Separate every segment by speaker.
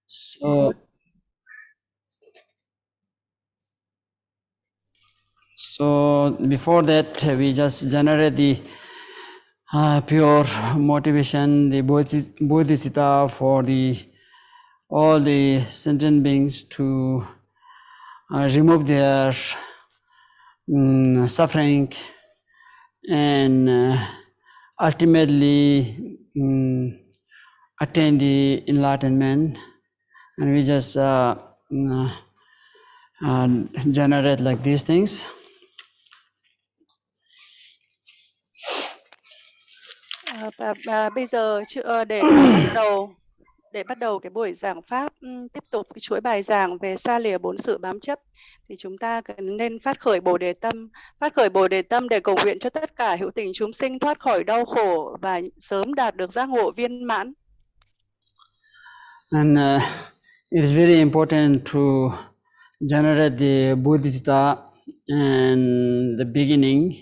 Speaker 1: So before that, we just generate the pure motivation, the bodhicitta for all the sentient beings to remove their suffering and ultimately attain the enlightenment. And we just generate like these things.
Speaker 2: Bây giờ để bắt đầu cái buổi giảng pháp, tiếp tục cái chuỗi bài giảng về xa lìa bốn sự bám chấp, thì chúng ta nên phát khởi Bồ Đề tâm để cầu nguyện cho tất cả hữu tình chúng sinh thoát khỏi đau khổ và sớm đạt được giác ngộ viên mãn.
Speaker 1: And it is very important to generate the bodhicitta and the beginning,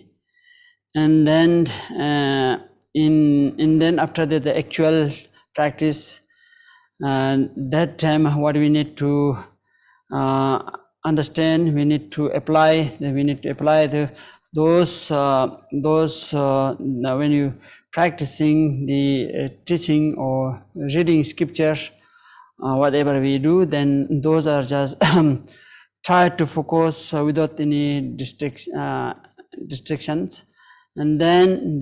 Speaker 1: and then then after that the actual practice. That time, what we need to understand, we need to apply those when you practicing the teaching or reading scriptures, whatever we do, then those are just try to focus without any distractions, and then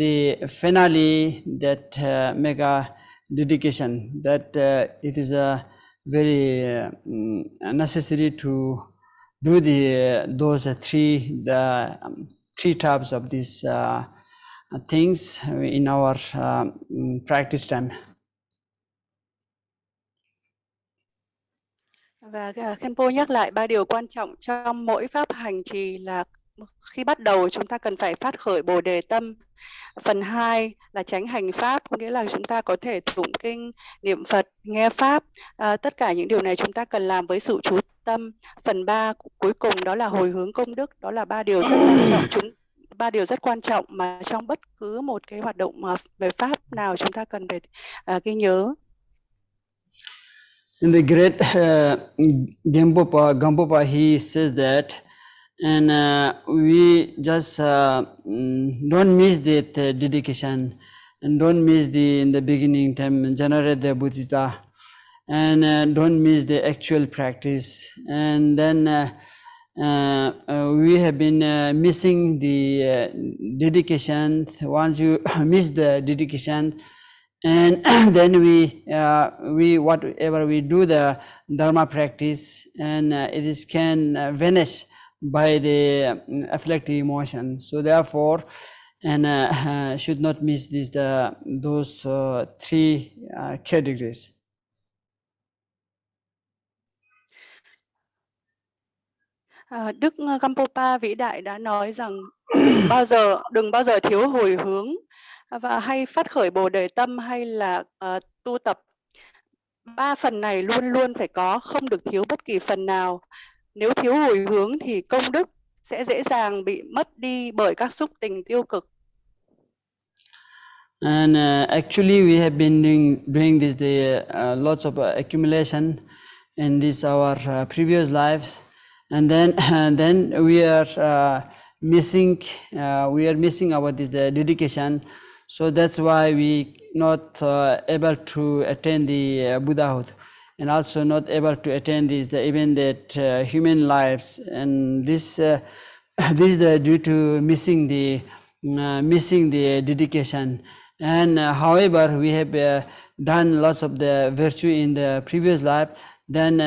Speaker 1: finally that make a dedication, that it is very necessary to do those three types of these things in our practice time.
Speaker 2: Và Khenpo nhắc lại 3 điều quan trọng trong mỗi pháp hành trì là khi bắt đầu chúng ta cần phải phát khởi Bồ Đề tâm. Phần 2 là tránh hành pháp, có nghĩa là chúng ta có thể tụng kinh, niệm Phật, nghe pháp. Tất cả những điều này chúng ta cần làm với sự chú tâm. Phần 3 cuối cùng đó là hồi hướng công đức. Đó là 3 điều rất quan trọng. 3 điều rất quan trọng mà trong bất cứ một cái hoạt động về pháp nào chúng ta cần phải ghi nhớ.
Speaker 1: In the great Gampopa, he says that, and we just don't miss that dedication, and don't miss in the beginning time generate the bodhicitta, and don't miss the actual practice. And then we have been missing the dedication. Once you miss the dedication, and then we whatever we do the dharma practice, and it can vanish by the afflictive emotion. So therefore, and should not miss those three categories.
Speaker 2: Đức Gampopa vĩ đại đã nói rằng đừng bao giờ thiếu hồi hướng và hay phát khởi Bồ Đề tâm hay là tu tập. 3 phần này luôn luôn phải có, không được thiếu bất kỳ phần nào. Nếu thiếu hồi hướng thì công đức sẽ dễ dàng bị mất đi bởi các xúc tình tiêu cực.
Speaker 1: And actually we have been doing this lots of accumulation in our previous lives, and then we are missing about this dedication. So that's why we not able to attain the Buddhahood, and also not able to attain even that human lives. And this is due to missing the dedication. And however, we have done lots of the virtue in the previous life, then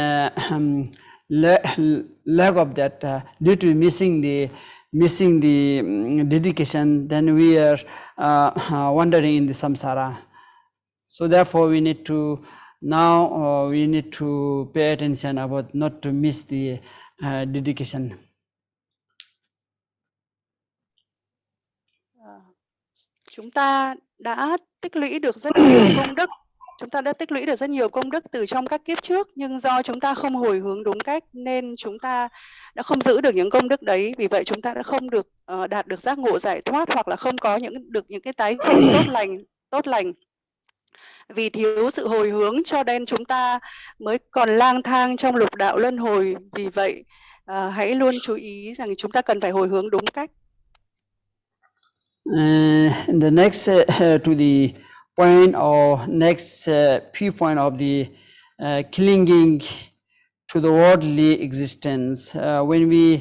Speaker 1: lack of that, due to missing the dedication, then we are wandering in the samsara. So therefore we need to now pay attention about not to miss the dedication.
Speaker 2: Chúng ta đã tích lũy được rất nhiều công đức. Chúng ta đã tích lũy được rất nhiều công đức từ trong các kiếp trước, nhưng do chúng ta không hồi hướng đúng cách nên chúng ta đã không giữ được những công đức đấy. Vì vậy chúng ta đã không được đạt được giác ngộ giải thoát, hoặc là không có những cái tái sinh tốt lành. Vì thiếu sự hồi hướng cho nên chúng ta mới còn lang thang trong lục đạo luân hồi. Vì vậy, hãy luôn chú ý rằng chúng ta cần phải hồi hướng đúng cách.
Speaker 1: The next to the point or next viewpoint of the clinging to the worldly existence, when we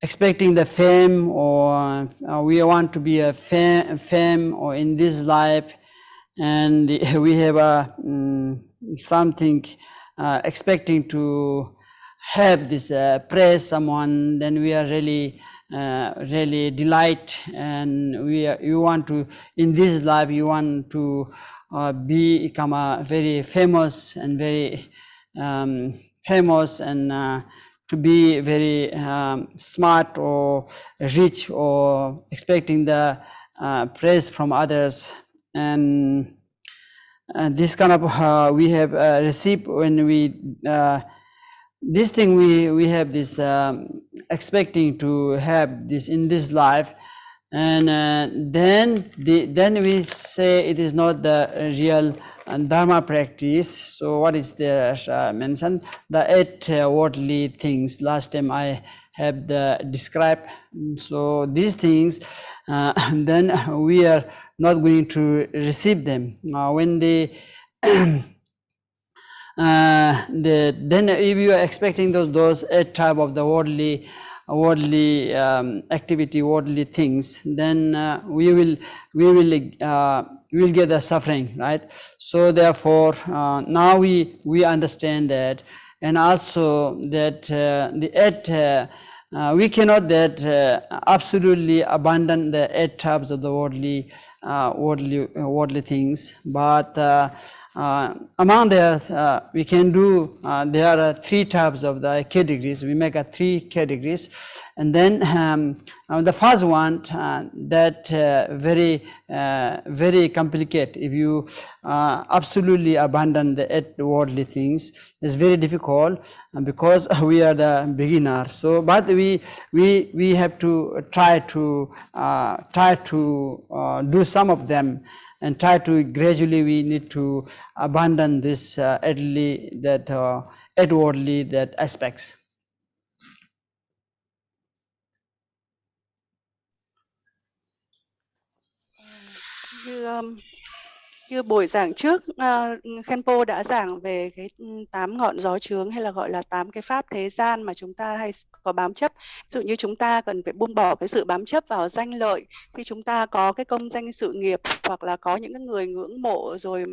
Speaker 1: expecting the fame, or we want to be a fame or in this life, and we have a something expecting to have this praise someone, then we are really really delight, and you want to in this life you want to become a very famous and very famous, and to be very smart or rich, or expecting the praise from others, and this kind of we have received when we this thing we have this expecting to have this in this life, and then we say it is not the real dharma practice. So what is there mentioned? The 8 worldly things. Last time I have described. So these things, then we are not going to receive them. When they then if you are expecting those 8 type of the worldly activity, worldly things, then we will get the suffering, right? So therefore now we understand that, and also that the 8 we cannot that absolutely abandon the 8 types of the worldly things, but among the we can do there are 3 types of the categories. We make 3 categories, and then the first one that very complicated. If you absolutely abandon the 8 worldly things, it's very difficult because we are the beginner. So but we have to try to do some of them, and try to gradually we need to abandon this worldly that aspects.
Speaker 2: Như buổi giảng trước, Khenpo đã giảng về cái 8 ngọn gió chướng, hay là gọi là 8 cái pháp thế gian mà chúng ta hay có bám chấp. Ví dụ như chúng ta cần phải buông bỏ cái sự bám chấp vào danh lợi. Khi chúng ta có cái công danh sự nghiệp, hoặc là có những cái người ngưỡng mộ rồi,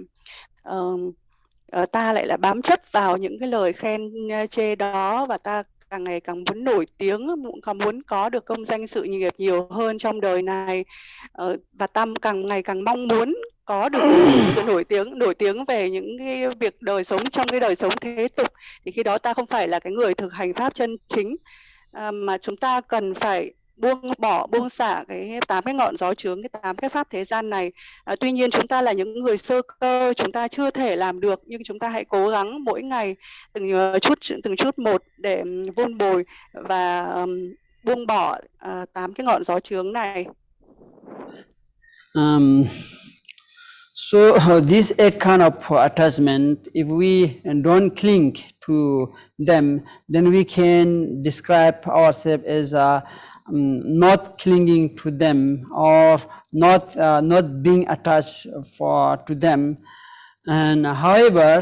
Speaker 2: ta lại là bám chấp vào những cái lời khen chê đó, và ta càng ngày càng muốn nổi tiếng, càng muốn có được công danh sự nghiệp nhiều hơn trong đời này, và ta càng ngày càng mong muốn có được sự nổi tiếng về những cái việc đời sống, trong cái đời sống thế tục. Thì khi đó ta không phải là cái người thực hành pháp chân chính, mà chúng ta cần phải buông xả cái 8 cái ngọn gió chướng, cái 8 cái pháp thế gian này. Tuy nhiên chúng ta là những người sơ cơ, chúng ta chưa thể làm được, nhưng chúng ta hãy cố gắng mỗi ngày từng chút một để vun bồi và buông bỏ 8 cái ngọn gió chướng này.
Speaker 1: So this 8 kind of attachment, if we don't cling to them, then we can describe ourselves as not clinging to them, or not being attached to them. And however,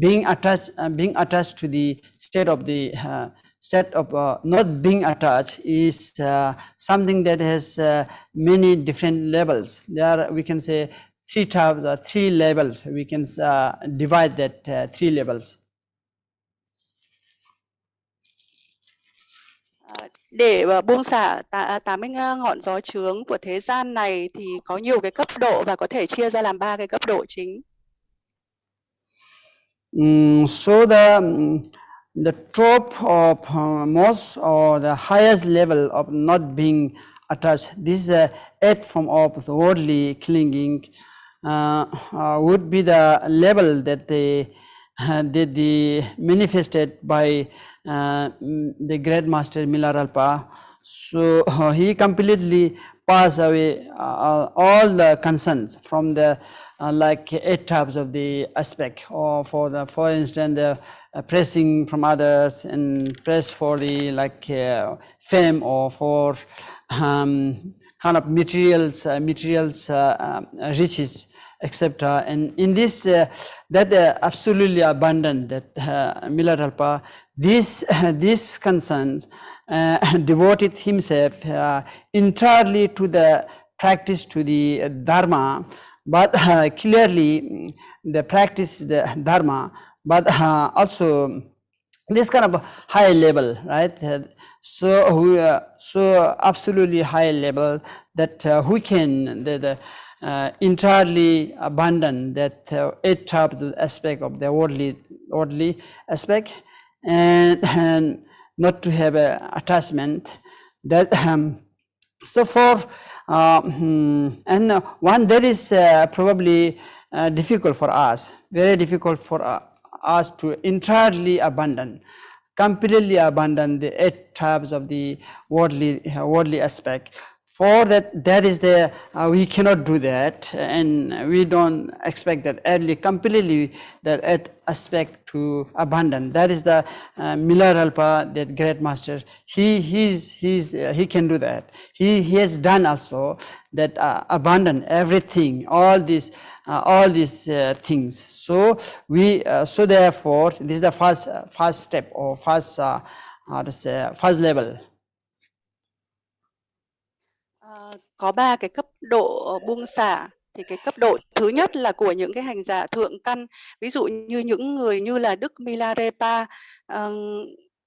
Speaker 1: being attached to the state of not being attached is something that has many different levels. There we can say 3 types, 3 levels. We can divide that 3 levels.
Speaker 2: Để buông xả 80 ngọn gió chướng của thế gian này thì có nhiều cái cấp độ, và có thể chia ra làm 3 cái cấp độ chính.
Speaker 1: So the top of most, or the highest level of not being attached, this 8 form of the worldly clinging would be the level that they manifested by the great master Milarepa. So he completely passed away all the concerns from the like 8 types of the aspect, or for instance the pressing from others and press for the like fame, or for kind of materials riches, etc. And in this that absolutely abundant, that Milarepa, this concerns devoted himself entirely to the practice, to the Dharma, but clearly the practice the Dharma, but also this kind of high level, right? So absolutely high level, that we can entirely abandon that 8 types of aspect of the worldly aspect, and not to have a attachment. That so for and one that is probably difficult for us, very difficult for us to entirely abandon, completely abandon the 8 types of the worldly aspect. For that is the we cannot do that, and we don't expect that early completely that aspect to abandon. That is the Milarepa, that great master. He can do that. He has done also that abandon everything, all these things. So we so therefore this is the first step, or first first level.
Speaker 2: Có 3 cái cấp độ buông xả. Thì cái cấp độ thứ nhất là của những cái hành giả thượng căn, ví dụ như những người như là Đức Milarepa,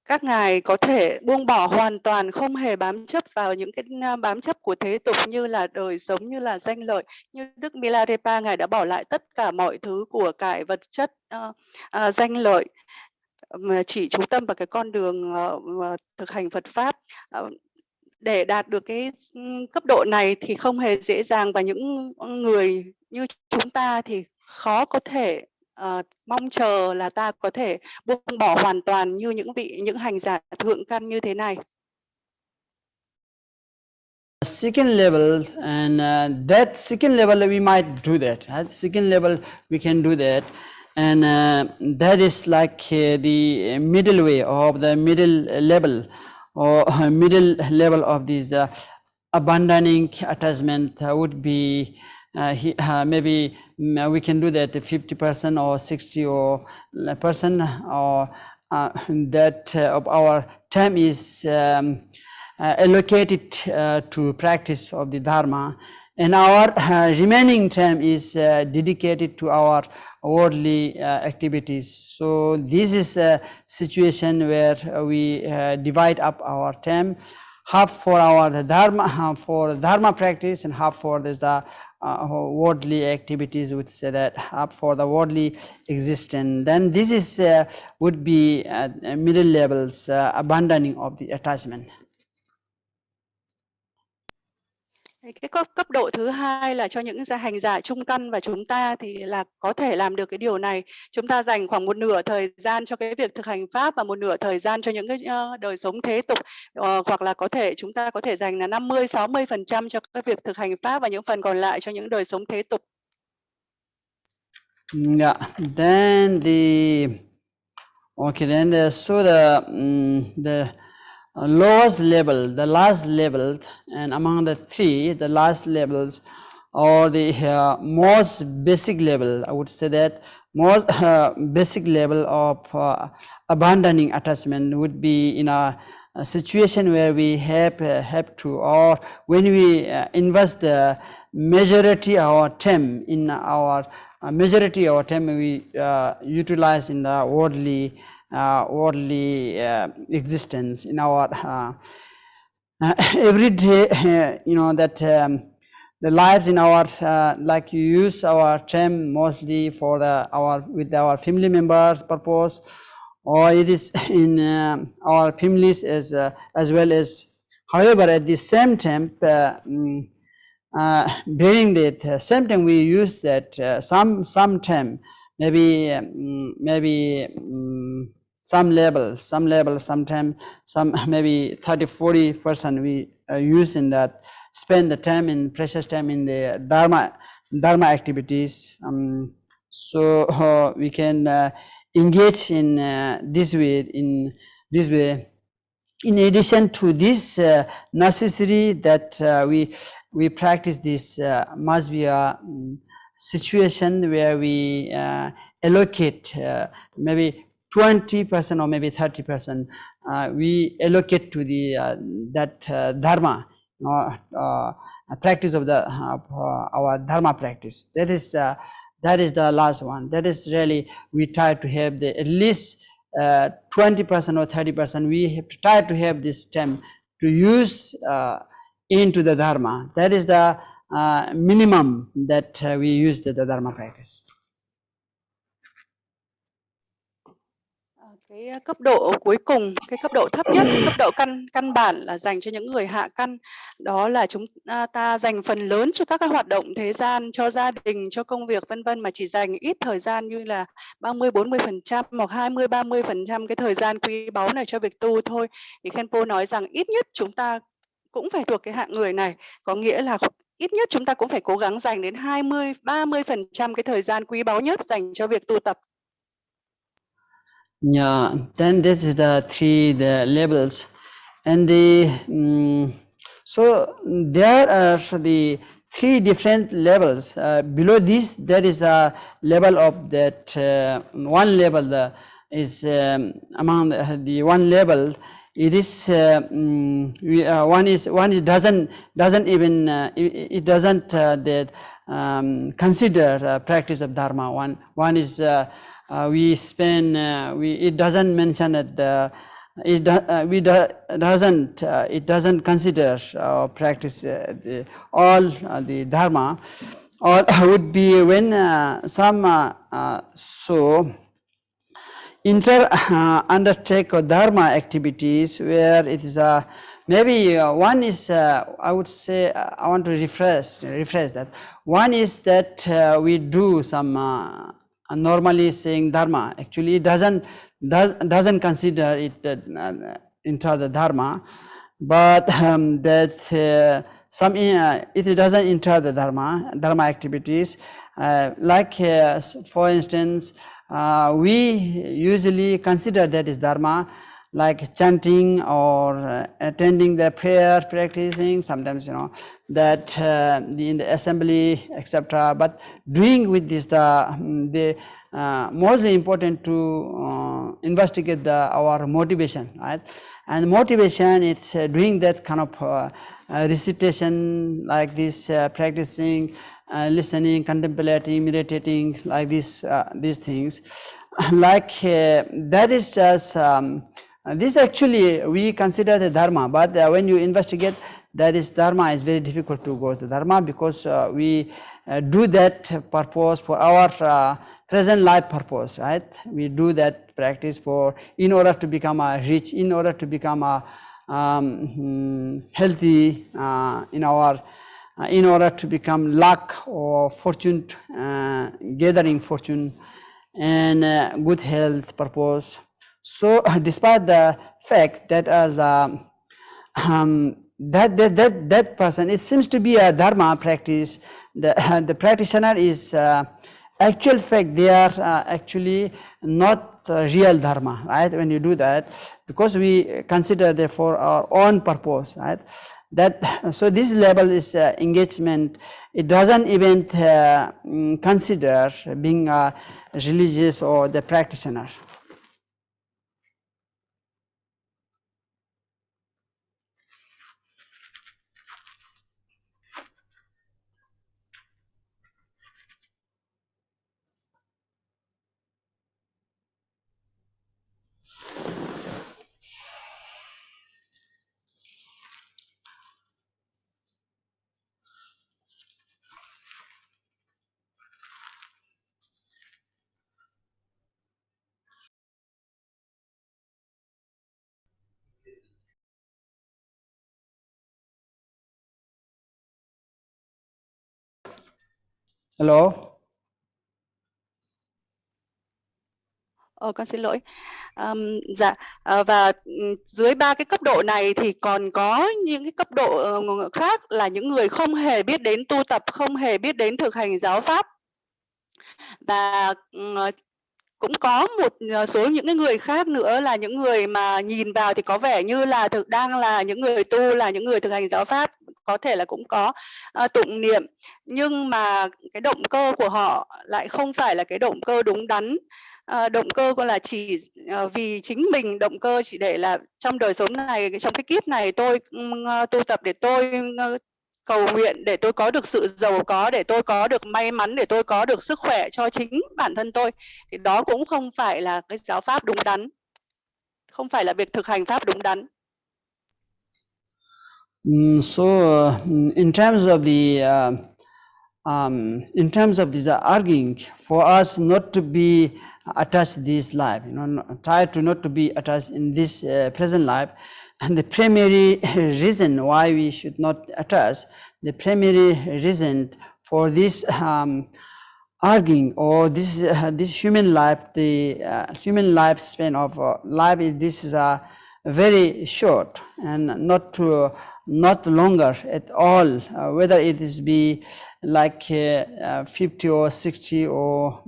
Speaker 2: các ngài có thể buông bỏ hoàn toàn, không hề bám chấp vào những cái bám chấp của thế tục, như là đời sống, như là danh lợi. Như Đức Milarepa, ngài đã bỏ lại tất cả mọi thứ của cải vật chất, danh lợi, mà chỉ chú tâm vào cái con đường thực hành Phật pháp. Để đạt được cái cấp độ này thì không hề dễ dàng, và những người như chúng ta thì khó có thể mong chờ là ta có thể buông bỏ hoàn toàn như những hành giả thượng căn như thế này.
Speaker 1: Second level, and that second level we might do that. At second level we can do that, and that is like the middle way, of the middle level, or middle level of this abandoning attachment would be maybe we can do that 50% or 60% or that of our time is allocated to practice of the Dharma, and our remaining time is dedicated to our worldly activities. So this is a situation where we divide up our time, half for our Dharma, for Dharma practice, and half for this the worldly activities, would say that half for the worldly existence. Then this is would be middle levels, abandoning of the attachment.
Speaker 2: Cái cấp độ thứ hai là cho những hành giả trung căn, và chúng ta thì là có thể làm được cái điều này. Chúng ta dành khoảng một nửa thời gian cho cái việc thực hành pháp, và một nửa thời gian cho những cái đời sống thế tục, hoặc là chúng ta có thể dành là 50-60% cho cái việc thực hành pháp, và những phần còn lại cho những đời sống thế tục.
Speaker 1: Yeah, then the lowest level, the last level, and among the 3, the last levels, or the most basic level, I would say that most basic level of abandoning attachment would be in a situation where we have to, or when we invest the majority of our time in our majority of our time we utilize in the worldly existence, in our every day, you know, that the lives in our like you use our time mostly for with our family members purpose, or it is in our families as well as. However, at the same time, during that same time we use that some time, maybe some level, sometimes some maybe 30-40% we use in that, spend the time in precious time in the dharma activities. So we can engage in this way. In addition to this necessary that we practice this, must be a situation where we allocate maybe 20% or maybe 30%, we allocate to the that dharma, practice of the our dharma practice. That is the last one. That is really, we try to have the at least 20% or 30%. We have to try to have this time to use into the dharma. That is the minimum that we use the dharma practice.
Speaker 2: Cái cấp độ cuối cùng, cái cấp độ thấp nhất, cấp độ căn bản là dành cho những người hạ căn. Đó là chúng ta dành phần lớn cho các cái hoạt động thế gian, cho gia đình, cho công việc vân vân, mà chỉ dành ít thời gian như là 30-40% hoặc 20-30% cái thời gian quý báu này cho việc tu thôi. Thì Khenpo nói rằng ít nhất chúng ta cũng phải thuộc cái hạng người này, có nghĩa là ít nhất chúng ta cũng phải cố gắng dành đến 20-30% cái thời gian quý báu nhất dành cho việc tu tập.
Speaker 1: Yeah, then this is the the levels, and so there are the 3 different levels. Below this, there is a level of that one level is among the one level. It is one is doesn't even it doesn't that consider practice of dharma. One is we spend it doesn't mention that it doesn't consider practice all the dharma, or would be when some so undertake dharma activities where it is maybe one is I would say I want to refresh that. One is that we do some normally saying dharma, actually it doesn't consider it into the dharma, but that some it doesn't enter the dharma activities, like for instance we usually consider that is dharma, like chanting or attending the prayer, practicing, sometimes that in the assembly, etc. But doing with this the mostly important to investigate our motivation, right? And motivation, it's doing that kind of recitation like this, practicing, listening, contemplating, meditating, like this, these things, like that is just this actually we consider the dharma, but when you investigate, that is dharma is very difficult to go to dharma, because we do that purpose for our present life purpose, right? We do that practice for in order to become rich, in order to become healthy, in order to become luck or fortune, gathering fortune and good health purpose. So despite the fact that as that person, it seems to be a dharma practice, the practitioner is actual fact they are actually not real dharma, right? When you do that, because we consider that for our own purpose, right? That so this level is engagement. It doesn't even consider being religious or the practitioner. Hello.
Speaker 2: Con xin lỗi. Dạ, và dưới 3 cái cấp độ này thì còn có những cái cấp độ khác là những người không hề biết đến tu tập, không hề biết đến thực hành giáo pháp. Và cũng có một số những cái người khác nữa là những người mà nhìn vào thì có vẻ như là đang là những người tu, là những người thực hành giáo pháp, có thể là cũng có tụng niệm, nhưng mà cái động cơ của họ lại không phải là cái động cơ đúng đắn. Động cơ của là chỉ vì chính mình, động cơ chỉ để là trong đời sống này, trong cái kiếp này tôi tu tập để tôi cầu nguyện, để tôi có được sự giàu có, để tôi có được may mắn, để tôi có được sức khỏe cho chính bản thân tôi, thì đó cũng không phải là cái giáo pháp đúng đắn, không phải là việc thực hành pháp đúng đắn.
Speaker 1: So in terms of the arguing for us not to be attached to this life, try to not to be attached in this present life, and the primary reason why we should not attach, the primary reason for this arguing or this human life, the human lifespan of life is very short and not longer at all, whether it is be like 50 or 60 or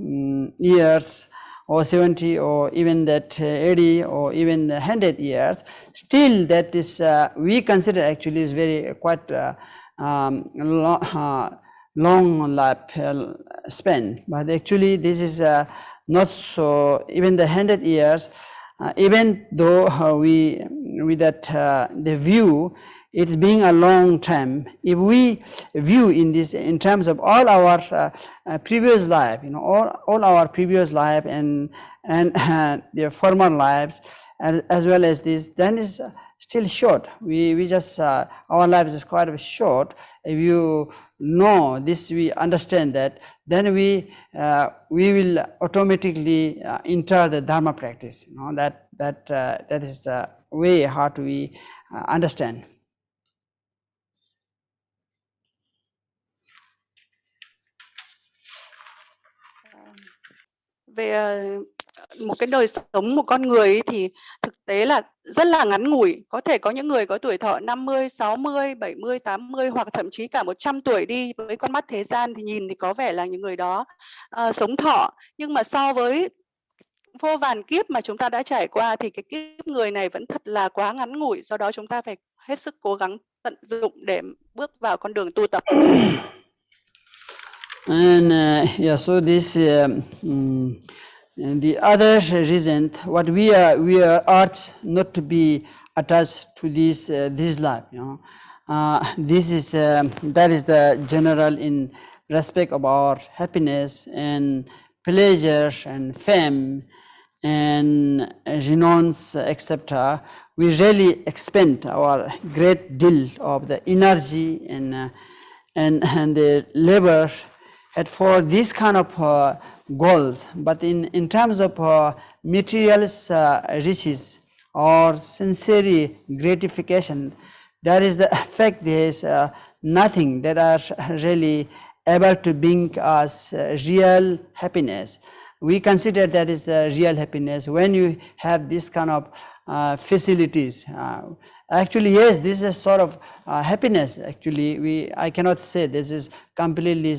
Speaker 1: years or 70 or even that 80 or even 100 years, still that is we consider actually is very quite long life span. But actually this is not so. Even the 100 years, even though we with that the view it being a long time, if we view in this in terms of all our previous life, all our previous life and their former lives, as well as this, then is still short. We just our life is quite short. If you know this, we understand that, then we will automatically enter the dharma practice. That is the way how do we understand.
Speaker 2: Về một cái đời sống một con người ấy thì thực tế là rất là ngắn ngủi. Có thể có những người có tuổi thọ 50, 60, 70, 80 hoặc thậm chí cả 100 tuổi đi, với con mắt thế gian thì nhìn thì có vẻ là những người đó sống thọ. Nhưng mà so với vô vàn kiếp mà chúng ta đã trải qua thì cái kiếp người này vẫn thật là quá ngắn ngủi. Do đó chúng ta phải hết sức cố gắng tận dụng để bước vào con đường tu tập.
Speaker 1: And yeah, so this the other reason what we are urged not to be attached to this life. This is that is the general in respect of our happiness and pleasure and fame and renounce, etc. We really expend our great deal of the energy and the labor for this kind of goals. But in terms of material riches or sincere gratification, there is the effect, there is nothing that are really able to bring us real happiness. We consider that is the real happiness when you have this kind of facilities. Actually, yes, this is a sort of happiness. Actually, I cannot say this is completely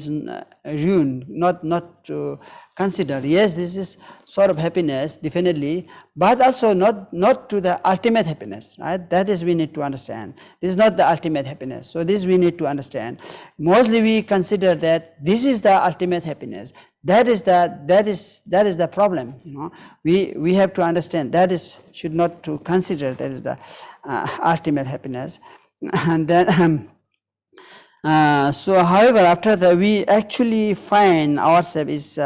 Speaker 1: ruined, not to consider. Yes, this is sort of happiness, definitely, but also not to the ultimate happiness, right? That is we need to understand. This is not the ultimate happiness. So this we need to understand. Mostly we consider that this is the ultimate happiness. That is the problem. We have to understand that is should not to consider that is the ultimate happiness. And then so however, after that we actually find ourselves is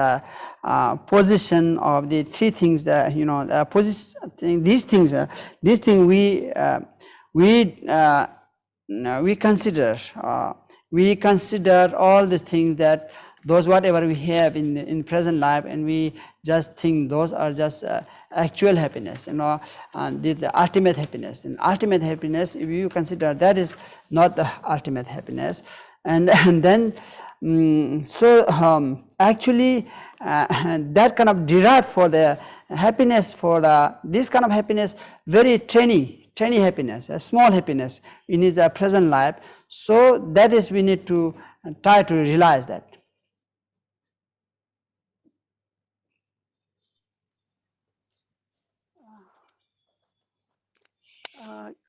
Speaker 1: position of the three things that these things we consider all the things that those whatever we have in present life, and we just think those are just actual happiness, the ultimate happiness. And ultimate happiness, if you consider, that is not the ultimate happiness. And then actually that kind of derived for the happiness for this kind of happiness, very tiny happiness, a small happiness in his present life. So that is, we need to try to realize that.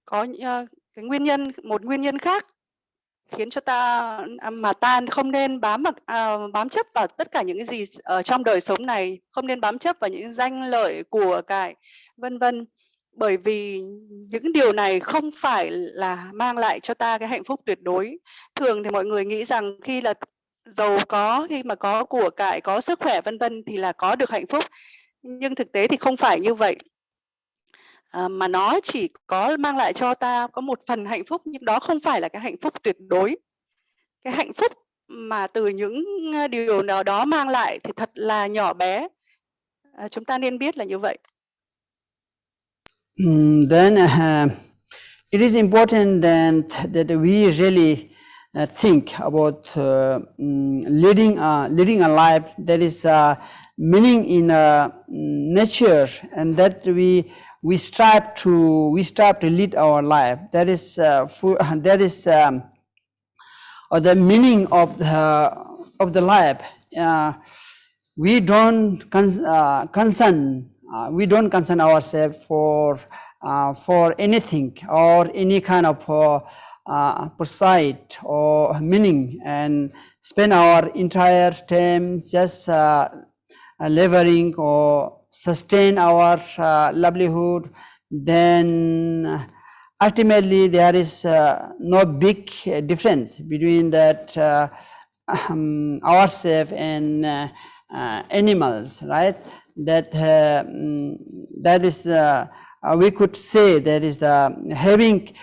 Speaker 2: Có cái một nguyên nhân khác khiến cho ta mà ta không nên bám chấp vào tất cả những cái gì ở trong đời sống này, không nên bám chấp vào những danh lợi của cải vân vân, bởi vì những điều này không phải là mang lại cho ta cái hạnh phúc tuyệt đối. Thường thì mọi người nghĩ rằng khi là giàu có, khi mà có của cải, có sức khỏe vân vân thì là có được hạnh phúc, nhưng thực tế thì không phải như vậy. Mà nó chỉ có mang lại cho ta có một phần hạnh phúc, nhưng đó không phải là cái hạnh phúc tuyệt đối. Cái hạnh phúc mà từ những điều nào đó mang lại thì thật là nhỏ bé. Chúng ta nên biết là như vậy.
Speaker 1: Then it is important that we really think about leading a life that is meaning in nature, and that we strive to lead our life. That is or the meaning of the life. We don't concern ourselves for anything or any kind of pursuit or meaning, and spend our entire time just laboring or sustain our livelihood. Then ultimately there is no big difference between that ourselves and animals, right? That is we could say that is the having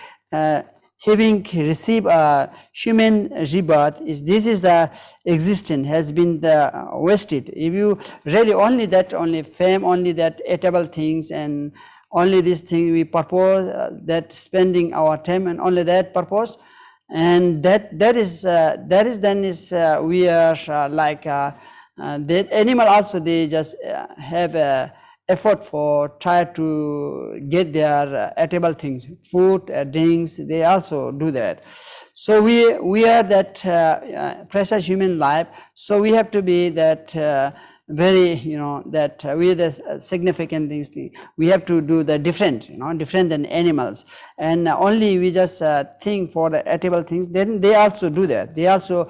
Speaker 1: received a human rebirth, this is the existence has been wasted. If you really only fame, only that eatable things, and only this thing we purpose, that spending our time and only that purpose, and that is then is we are like that animal also, they just have a effort for try to get their eatable things, food, drinks, they also do that. So we are that precious human life, so we have to be that very, that we are the significant things. We have to do the different, different than animals, and only we just think for the eatable things. Then they also do that. They also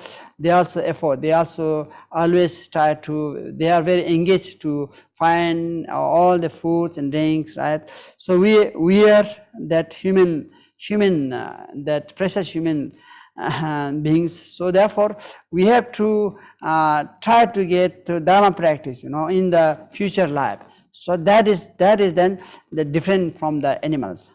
Speaker 1: effort. They also always try to. They are very engaged to find all the foods and drinks, right? So we are that human that precious human beings. So therefore we have to try to get to dharma practice, in the future life. So that is then the different from the animals.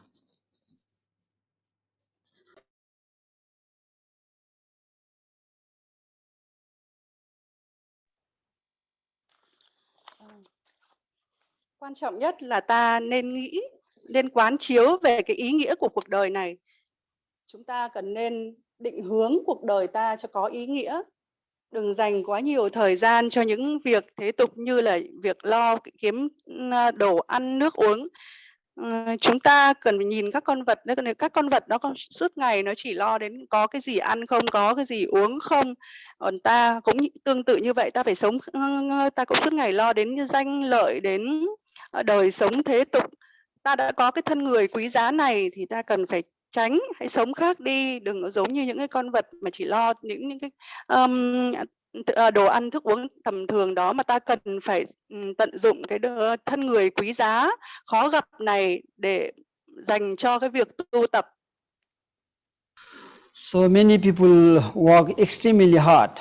Speaker 2: Quan trọng nhất là ta nên quán chiếu về cái ý nghĩa của cuộc đời này. Chúng ta cần nên định hướng cuộc đời ta cho có ý nghĩa. Đừng dành quá nhiều thời gian cho những việc thế tục như là việc lo kiếm đồ ăn nước uống. Chúng ta cần phải nhìn các con vật, các con vật nó suốt ngày nó chỉ lo đến có cái gì ăn không, có cái gì uống không. Còn ta cũng tương tự như vậy, ta phải sống, ta cũng suốt ngày lo đến danh lợi, đến đời sống thế tục. Ta đã có cái thân người quý giá này thì ta cần phải tránh, hãy sống khác đi, đừng có giống như những cái con vật mà chỉ lo những cái đồ ăn thức uống tầm thường đó, mà ta cần phải tận dụng cái thân người quý giá khó gặp này để dành cho cái việc tu tập.
Speaker 1: So many people work extremely hard.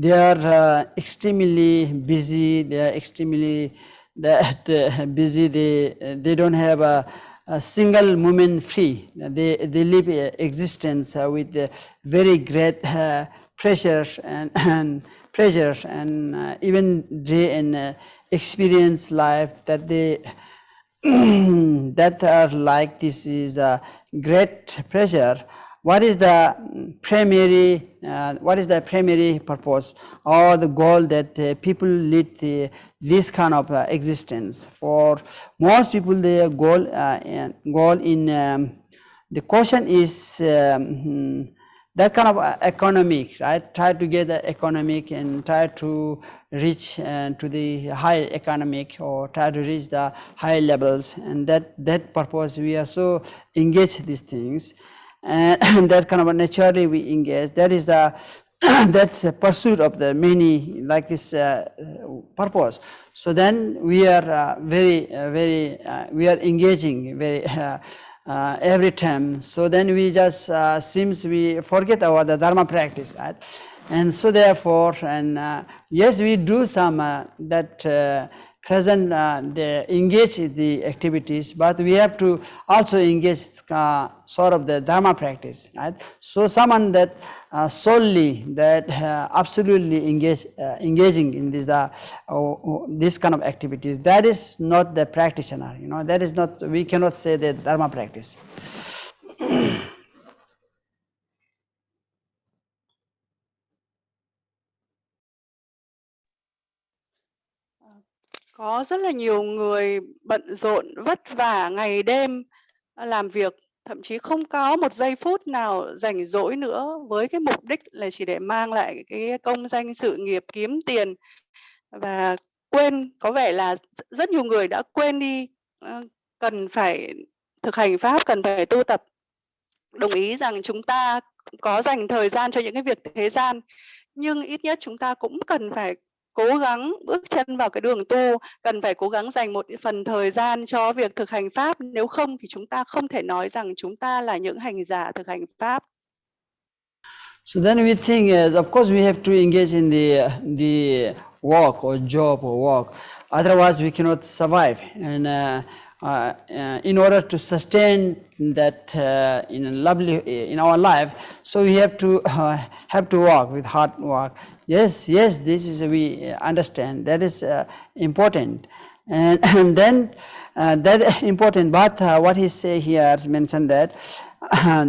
Speaker 1: They are extremely busy. They are extremely busy. They don't have a single moment free. They live existence with very great pressures and pressures, and even they experience life that they that are like this is a great pressure. what is the primary purpose or the goal that people lead this kind of existence. For most people, the goal in the question is that kind of economic, right? Try to get the economic and try to reach to the high economic, or try to reach the high levels, and that purpose we are so engaged these things, and that kind of naturally we engage. That is the that's the pursuit of the many like this purpose. So then we are we are engaging very every time. So then we just seems we forget our the dharma practice, right? And so therefore, and yes, we do some that present the engage in the activities, but we have to also engage sort of the dharma practice, right? So someone that solely that absolutely engaging in this kind of activities, that is not the practitioner, you know, that is not, we cannot say the dharma practice.
Speaker 2: Có rất là nhiều người bận rộn, vất vả ngày đêm làm việc, thậm chí không có một giây phút nào rảnh rỗi nữa, với cái mục đích là chỉ để mang lại cái công danh sự nghiệp, kiếm tiền, và quên, có vẻ là rất nhiều người đã quên đi cần phải thực hành pháp, cần phải tu tập. Đồng ý rằng chúng ta có dành thời gian cho những cái việc thế gian, nhưng ít nhất chúng ta cũng cần phải cố gắng bước chân vào cái đường tu, cần phải cố gắng dành một phần thời gian cho việc thực hành pháp, nếu không thì chúng ta không thể nói rằng chúng ta là những hành giả thực hành pháp.
Speaker 1: So then we think, of course, we have to engage in the work or job or work. Otherwise, we cannot survive. And in order to sustain that in our life, so we have to work with hard work. Yes, this is, we understand, that is important, and then that important. But what he say here is mentioned that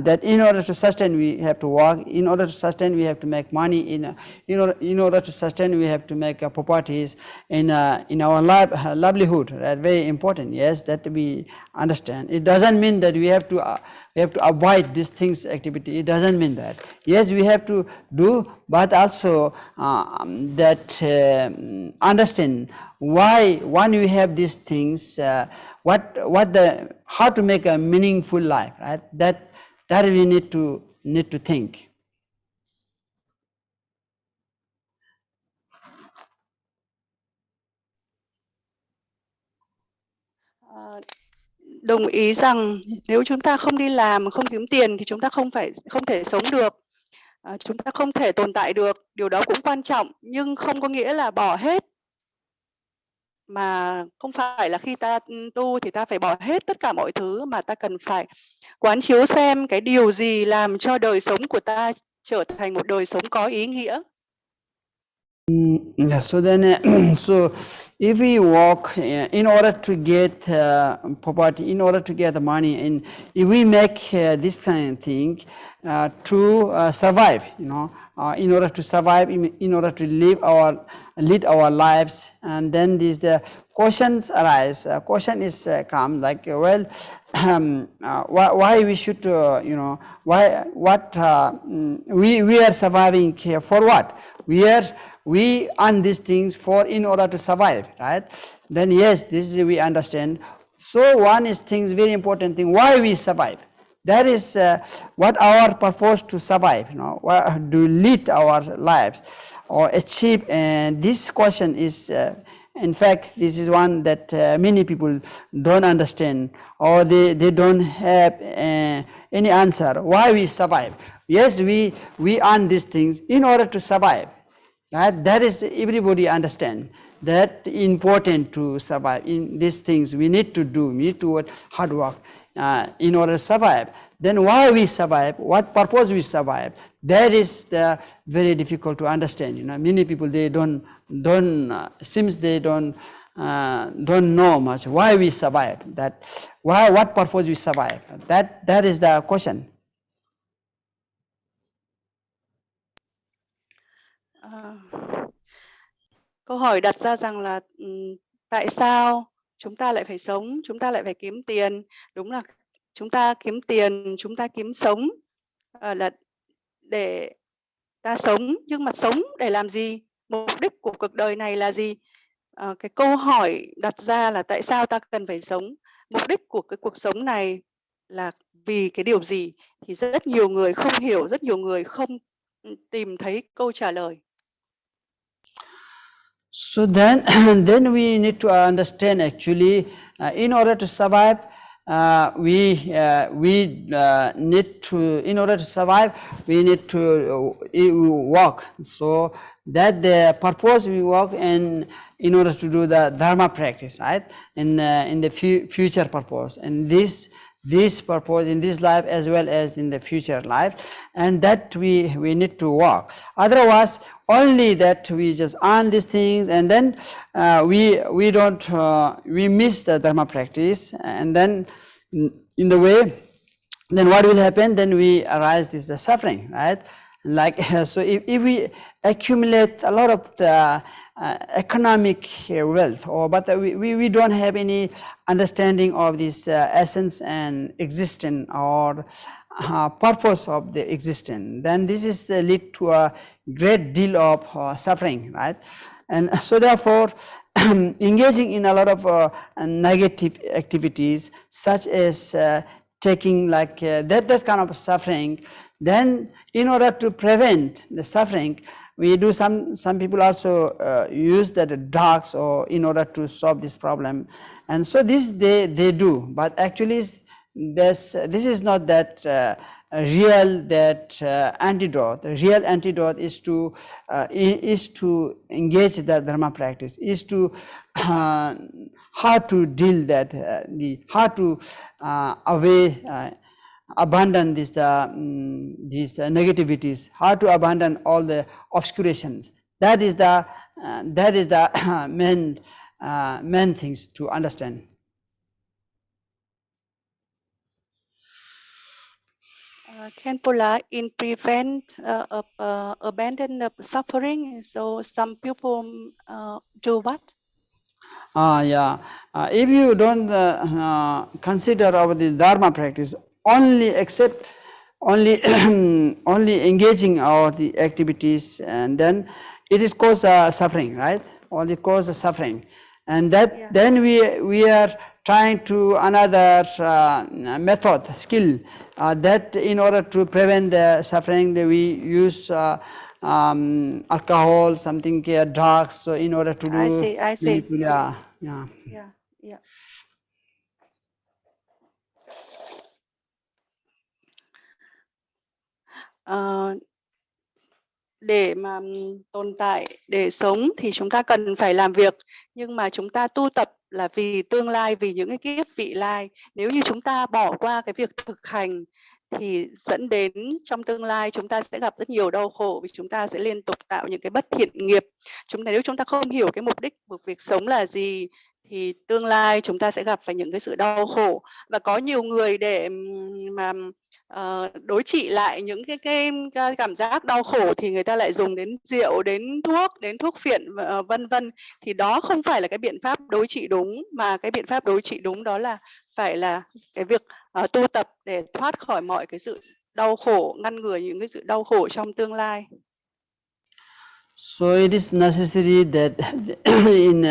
Speaker 1: that in order to sustain we have to work, in order to sustain we have to make money, in order to sustain we have to make properties in our livelihood, right? Very important. Yes, that we understand. It doesn't mean that we have to avoid these things activity. It doesn't mean that. Yes, we have to do, but also that understand why when we have these things, how to make a meaningful life, right? That we need to think.
Speaker 2: Đồng ý rằng nếu chúng ta không đi làm, không kiếm tiền thì chúng ta không thể sống được, chúng ta không thể tồn tại được. Điều đó cũng quan trọng, nhưng không có nghĩa là bỏ hết. Mà không phải là khi ta tu thì ta phải bỏ hết tất cả mọi thứ, mà ta cần phải quán chiếu xem cái điều gì làm cho đời sống của ta trở thành một đời sống có ý nghĩa.
Speaker 1: So then, so if we work in order to get property, in order to get the money, and if we make this kind of thing to survive, you know, in order to survive, in order to lead our lives, and then these the questions arise. Question is come like, well, why we should, you know, we are surviving here for what? We earn these things for in order to survive, right? Then yes, this is we understand. So one is things, very important thing, why we survive. That is what our purpose to survive, you know, to lead our lives or achieve. And this question is, in fact, this is one that many people don't understand, or they don't have any answer. Why we survive? Yes, we earn these things in order to survive. Right? That is, everybody understand that important to survive. In these things we need to do, we need to work hard work in order to survive. Then why we survive? What purpose we survive? That is very difficult to understand. You know, many people they don't seems they don't know much why we survive. That what purpose we survive? That is the question.
Speaker 2: Câu hỏi đặt ra rằng là tại sao chúng ta lại phải sống, chúng ta lại phải kiếm tiền? Đúng là chúng ta kiếm tiền, chúng ta kiếm sống là để ta sống, nhưng mà sống để làm gì? Mục đích của cuộc đời này là gì? Cái câu hỏi đặt ra là tại sao ta cần phải sống? Mục đích của cái cuộc sống này là vì cái điều gì? Thì rất nhiều người không hiểu, rất nhiều người không tìm thấy câu trả lời.
Speaker 1: So then, then we need to understand actually, in order to survive, we need to, in order to survive, we need to work. So that the purpose we work in order to do the dharma practice, right? In the future purpose, and this purpose in this life as well as in the future life, and that we need to work. Otherwise, only that we just earn these things, and then we don't we miss the dharma practice, and then in the way, then what will happen? Then we arise this the suffering, right? Like so, if we accumulate a lot of the economic wealth, but we don't have any understanding of this essence and existence or purpose of the existence, then this is lead to a great deal of suffering, right? And so therefore, engaging in a lot of negative activities, such as taking like that kind of suffering, then in order to prevent the suffering, we do some people also use that drugs or in order to solve this problem, and so this they do, but actually this is not that real that antidote. The real antidote is to engage the dharma practice, is to how to deal that how to abandon these negativities, how to abandon all the obscurations. That is the main things to understand.
Speaker 2: Khenpo, in prevent abandon of suffering, so some people do what?
Speaker 1: Yeah. If you don't consider our the dharma practice, only accept, only only engaging our the activities, and then it is cause suffering, right? Only cause the suffering, and that then we are trying to another method, skill, that in order to prevent the suffering, that we use alcohol, something, drugs, so in order to do.
Speaker 2: I see.
Speaker 1: Yeah.
Speaker 2: Để mà tồn tại, để sống thì chúng ta cần phải làm việc, nhưng mà chúng ta tu tập là vì tương lai, vì những cái kiếp vị lai. Nếu như chúng ta bỏ qua cái việc thực hành thì dẫn đến trong tương lai chúng ta sẽ gặp rất nhiều đau khổ, vì chúng ta sẽ liên tục tạo những cái bất thiện nghiệp. Nếu chúng ta không hiểu cái mục đích của việc sống là gì thì tương lai chúng ta sẽ gặp phải những cái sự đau khổ. Và có nhiều người để mà đối trị lại những cái cảm giác đau khổ thì người ta lại dùng đến rượu, đến thuốc phiện, vân vân. Thì đó không phải là cái biện pháp đối trị đúng, mà cái biện pháp đối trị đúng đó là phải là cái việc tu tập để thoát khỏi mọi cái sự đau khổ, ngăn ngừa những cái sự đau khổ trong tương lai.
Speaker 1: So it is necessary that in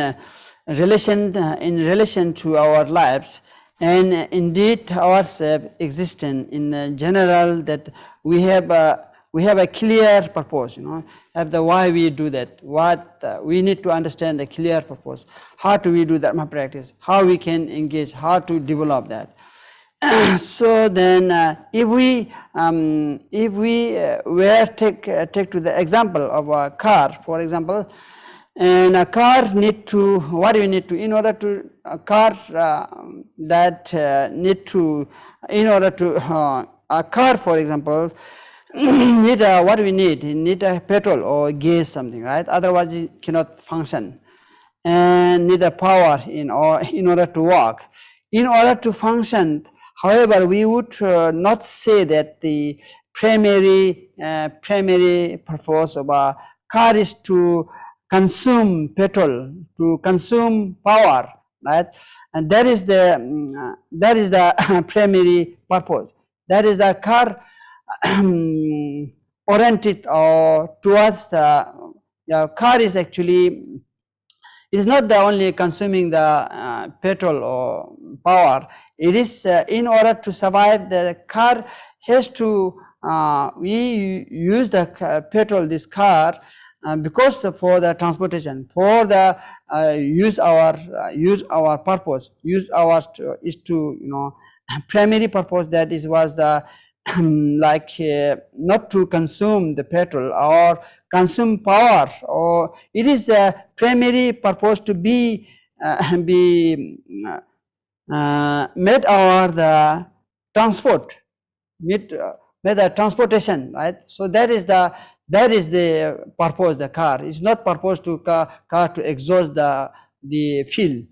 Speaker 1: relation to our lives, and indeed ourselves existence in general, that we have a clear purpose, have the why we do that, what we need to understand the clear purpose, how do we do dharma practice, how we can engage, how to develop that. So then if we were take to the example of a car, for example, and a car need to, what do you need to, in order to a car need to, in order to a car, for example, need what do we need? You need a petrol or gas, something, right? Otherwise it cannot function, and need a power in order to work, in order to function. However, we would not say that the primary purpose of a car is to consume petrol, to consume power, right? And that is the primary purpose. That is the car oriented towards the car is actually, it is not the only consuming the petrol or power. It is in order to survive, the car has to we use the petrol, this car, because for the transportation, for the use our purpose, is to, you know, primary purpose, that is was the like not to consume the petrol or consume power, or it is the primary purpose to be made our the transport, made the transportation, right? So that is the purpose. The car is not purpose to car to exhaust the fuel.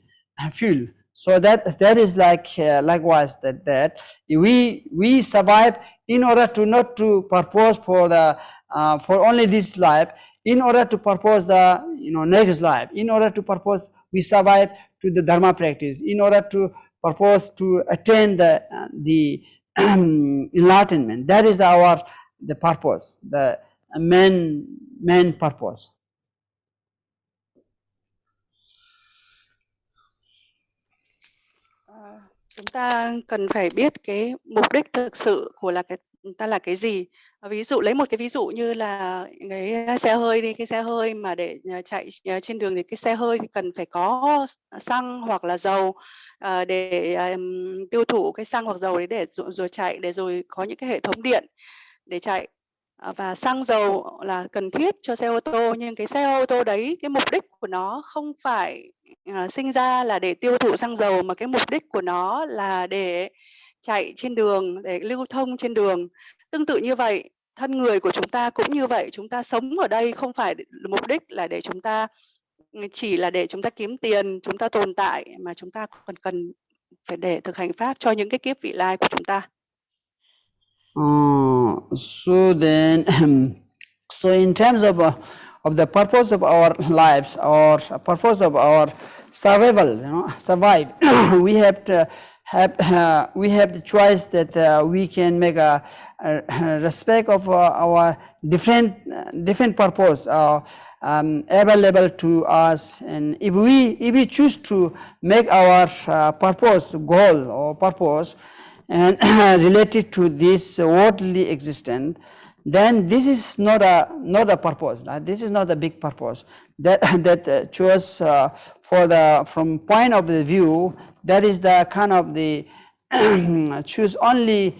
Speaker 1: So that is like likewise that we survive in order to not to purpose for the for only this life, in order to purpose the, you know, next life, in order to purpose we survive to the dharma practice, in order to purpose to attain the enlightenment. That is the purpose, the main purpose.
Speaker 2: Chúng ta cần phải biết cái mục đích thực sự của ta là cái gì. Ví dụ lấy một cái ví dụ như là cái xe hơi đi, cái xe hơi mà để chạy trên đường thì cái xe hơi thì cần phải có xăng hoặc là dầu để tiêu thụ cái xăng hoặc dầu đấy để rồi chạy, để rồi có những cái hệ thống điện để chạy. Và xăng dầu là cần thiết cho xe ô tô, nhưng cái xe ô tô đấy, cái mục đích của nó không phải sinh ra là để tiêu thụ xăng dầu, mà cái mục đích của nó là để chạy trên đường, để lưu thông trên đường. Tương tự như vậy, thân người của chúng ta cũng như vậy, chúng ta sống ở đây không phải mục đích là để chúng ta chỉ là để chúng ta kiếm tiền, chúng ta tồn tại, mà chúng ta còn cần phải để thực hành pháp cho những cái kiếp vị lai của chúng ta.
Speaker 1: So then, so in terms of the purpose of our lives, or purpose of our survival, you know, survive, we have to we have the choice that we can make a respect of our different purpose available to us, and if we choose to make our purpose goal or purpose and related to this worldly existence, then this is not a purpose. Right? This is not a big purpose. That choose for the from point of the view, that is the kind of the choose only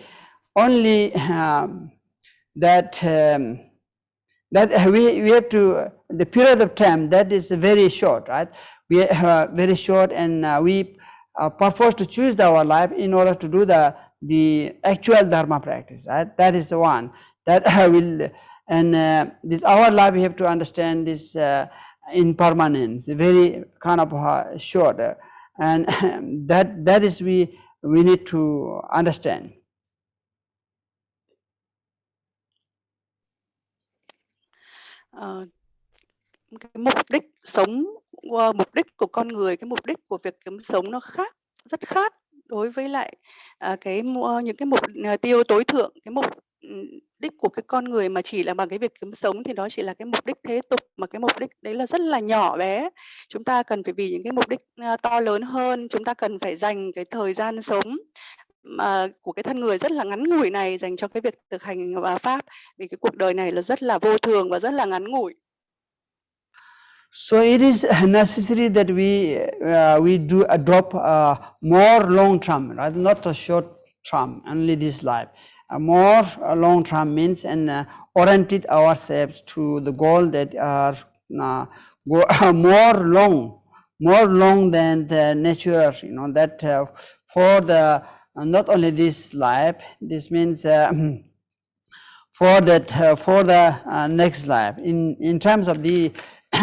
Speaker 1: that we have to, the period of time that is very short, right? We have very short, and we purpose to choose our life in order to do the actual dharma practice, right? That is the one that will, and this our life, we have to understand this impermanence, very kind of short, and that is we need to understand.
Speaker 2: Cái mục đích sống, mục đích của con người, cái mục đích của việc kiếm sống nó khác, rất khác đối với lại những cái mục tiêu tối thượng. Cái mục đích của cái con người mà chỉ là bằng cái việc kiếm sống thì đó chỉ là cái mục đích thế tục, mà cái mục đích đấy là rất là nhỏ bé. Chúng ta cần phải vì những cái mục đích to lớn hơn, chúng ta cần phải dành cái thời gian sống của cái thân người rất là ngắn ngủi này dành cho cái việc thực hành pháp, vì cái cuộc đời này là rất là vô thường và rất là ngắn ngủi.
Speaker 1: So it is necessary that we do adopt more long term, right? Not a short term, only this life. More long term means, and oriented ourselves to the goal that are more long than the nature. You know that for the not only this life. This means for the next life. In terms of the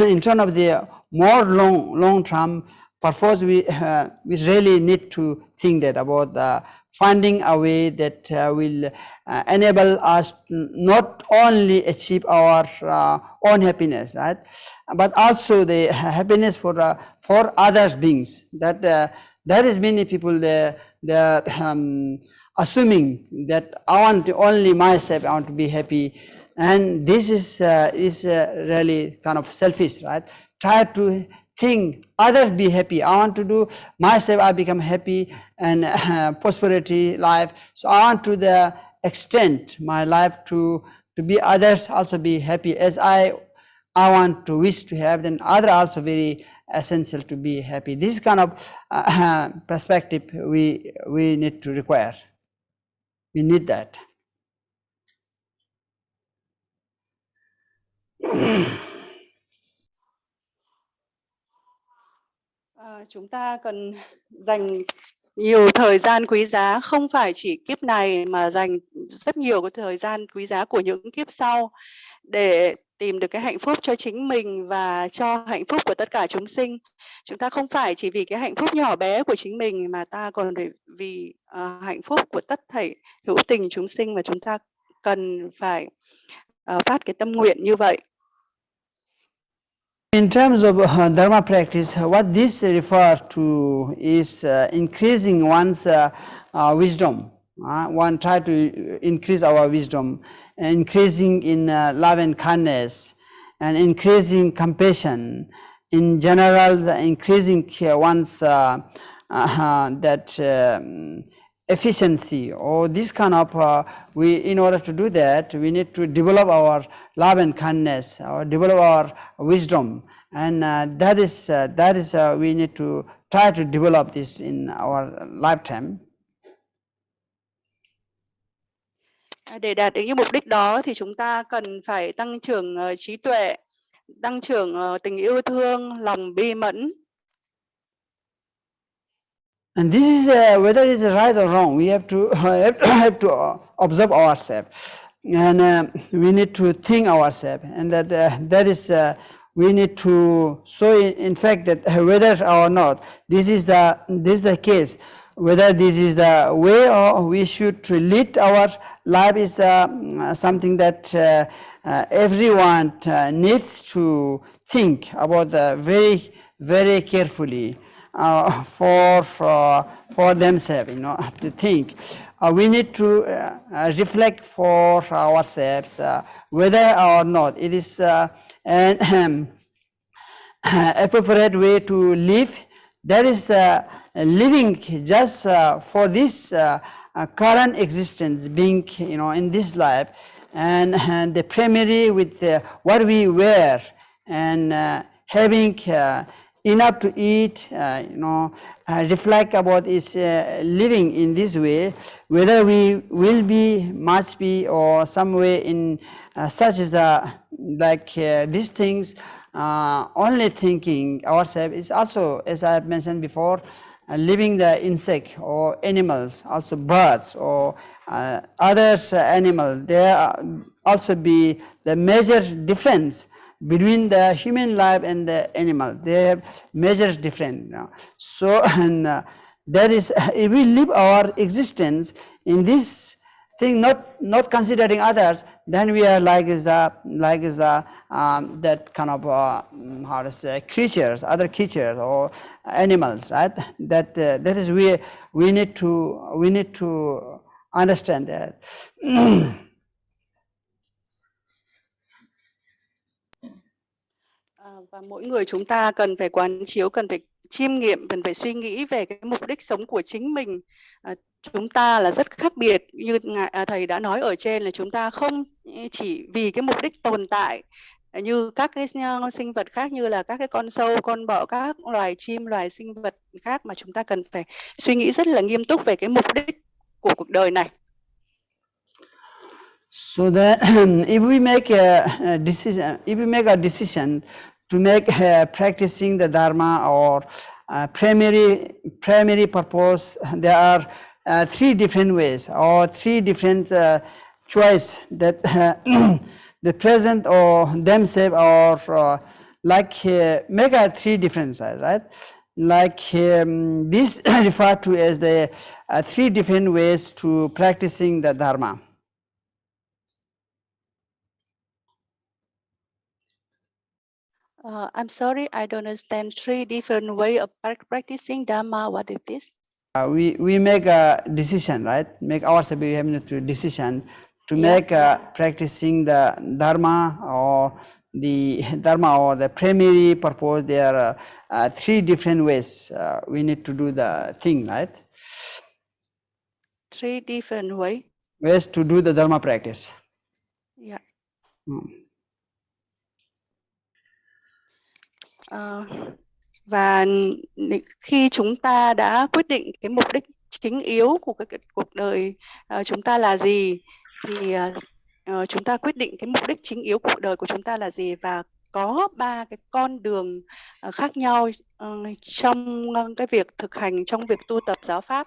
Speaker 1: in terms of the more long term purpose, we really need to think that about the finding a way that will enable us to not only achieve our own happiness, right, but also the happiness for others beings. That there is many people they are assuming that I want only myself, I want to be happy, and this is really kind of selfish, right? Try to think others be happy. I want to do myself, I become happy and prosperity life. So I want to the extent my life to be others also be happy as I want to wish to have, then other also very essential to be happy. This kind of perspective we need to require. We need that.
Speaker 2: Chúng ta cần dành nhiều thời gian quý giá, không phải chỉ kiếp này mà dành rất nhiều cái thời gian quý giá của những kiếp sau để tìm được cái hạnh phúc cho chính mình và cho hạnh phúc của tất cả chúng sinh. Chúng ta không phải chỉ vì cái hạnh phúc nhỏ bé của chính mình mà ta còn vì hạnh phúc của tất thảy hữu tình chúng sinh, mà chúng ta cần phải phát cái tâm nguyện như vậy.
Speaker 1: In terms of Dharma practice, what this refers to is increasing one's wisdom. One try to increase our wisdom, increasing in love and kindness, and increasing compassion. In general, increasing one's efficiency, or this kind of in order to do that, we need to develop our love and kindness, or develop our wisdom, and that is we need to try to develop this in our lifetime.
Speaker 2: Để đạt đến cái mục đích đó thì chúng ta cần phải tăng trưởng trí tuệ, tăng trưởng tình yêu thương, lòng bi mẫn.
Speaker 1: And this is whether it is right or wrong, we have to observe ourselves, and we need to think ourselves, and that is we need to show in fact that whether or not this is the case, whether this is the way or we should lead our life is something that everyone needs to think about very, very carefully. For themselves, to think. We need to reflect for ourselves whether or not it is an appropriate way to live. That is living just for this current existence, being in this life, and the primary with what we wear, and having enough to eat, reflect about is living in this way, whether we will be, must be, or some way in such as these things, only thinking ourselves is also, as I have mentioned before, living the insect or animals, also birds or others animals. There also be the major difference between the human life and the animal. They have major difference. So, and that is, if we live our existence in this thing, not considering others, then we are like that kind of how to say, creatures, other creatures or animals, right? That is we need to understand that.
Speaker 2: Và mỗi người chúng ta cần phải quán chiếu, cần phải chiêm nghiệm, cần phải suy nghĩ về cái mục đích sống của chính mình. Chúng ta là rất khác biệt, như thầy đã nói ở trên, là chúng ta không chỉ vì cái mục đích tồn tại như các cái sinh vật khác, như là các cái con sâu, con bọ, các loài chim, loài sinh vật khác, mà chúng ta cần phải suy nghĩ rất là nghiêm túc về cái mục đích của cuộc đời này.
Speaker 1: So that if we make a decision to make practicing the Dharma or primary purpose, there are three different ways or three different choice that the present or themselves or make a three different sides, right? like this referred to as the 3 different ways to practicing the dharma.
Speaker 2: I'm sorry, I don't understand 3 different way of practicing dharma. What is this?
Speaker 1: We make a decision, right? Make ourselves, we have to decision to make practicing the dharma or the primary purpose. There are 3 different ways we need to do the thing, right?
Speaker 2: 3 different
Speaker 1: ways to do the dharma practice.
Speaker 2: Yeah. Và khi chúng ta đã quyết định cái mục đích chính yếu của cái cuộc đời chúng ta là gì, thì chúng ta quyết định cái mục đích chính yếu của cuộc đời của chúng ta là gì, và có 3 cái con đường khác nhau trong cái việc thực hành, trong việc tu tập giáo pháp.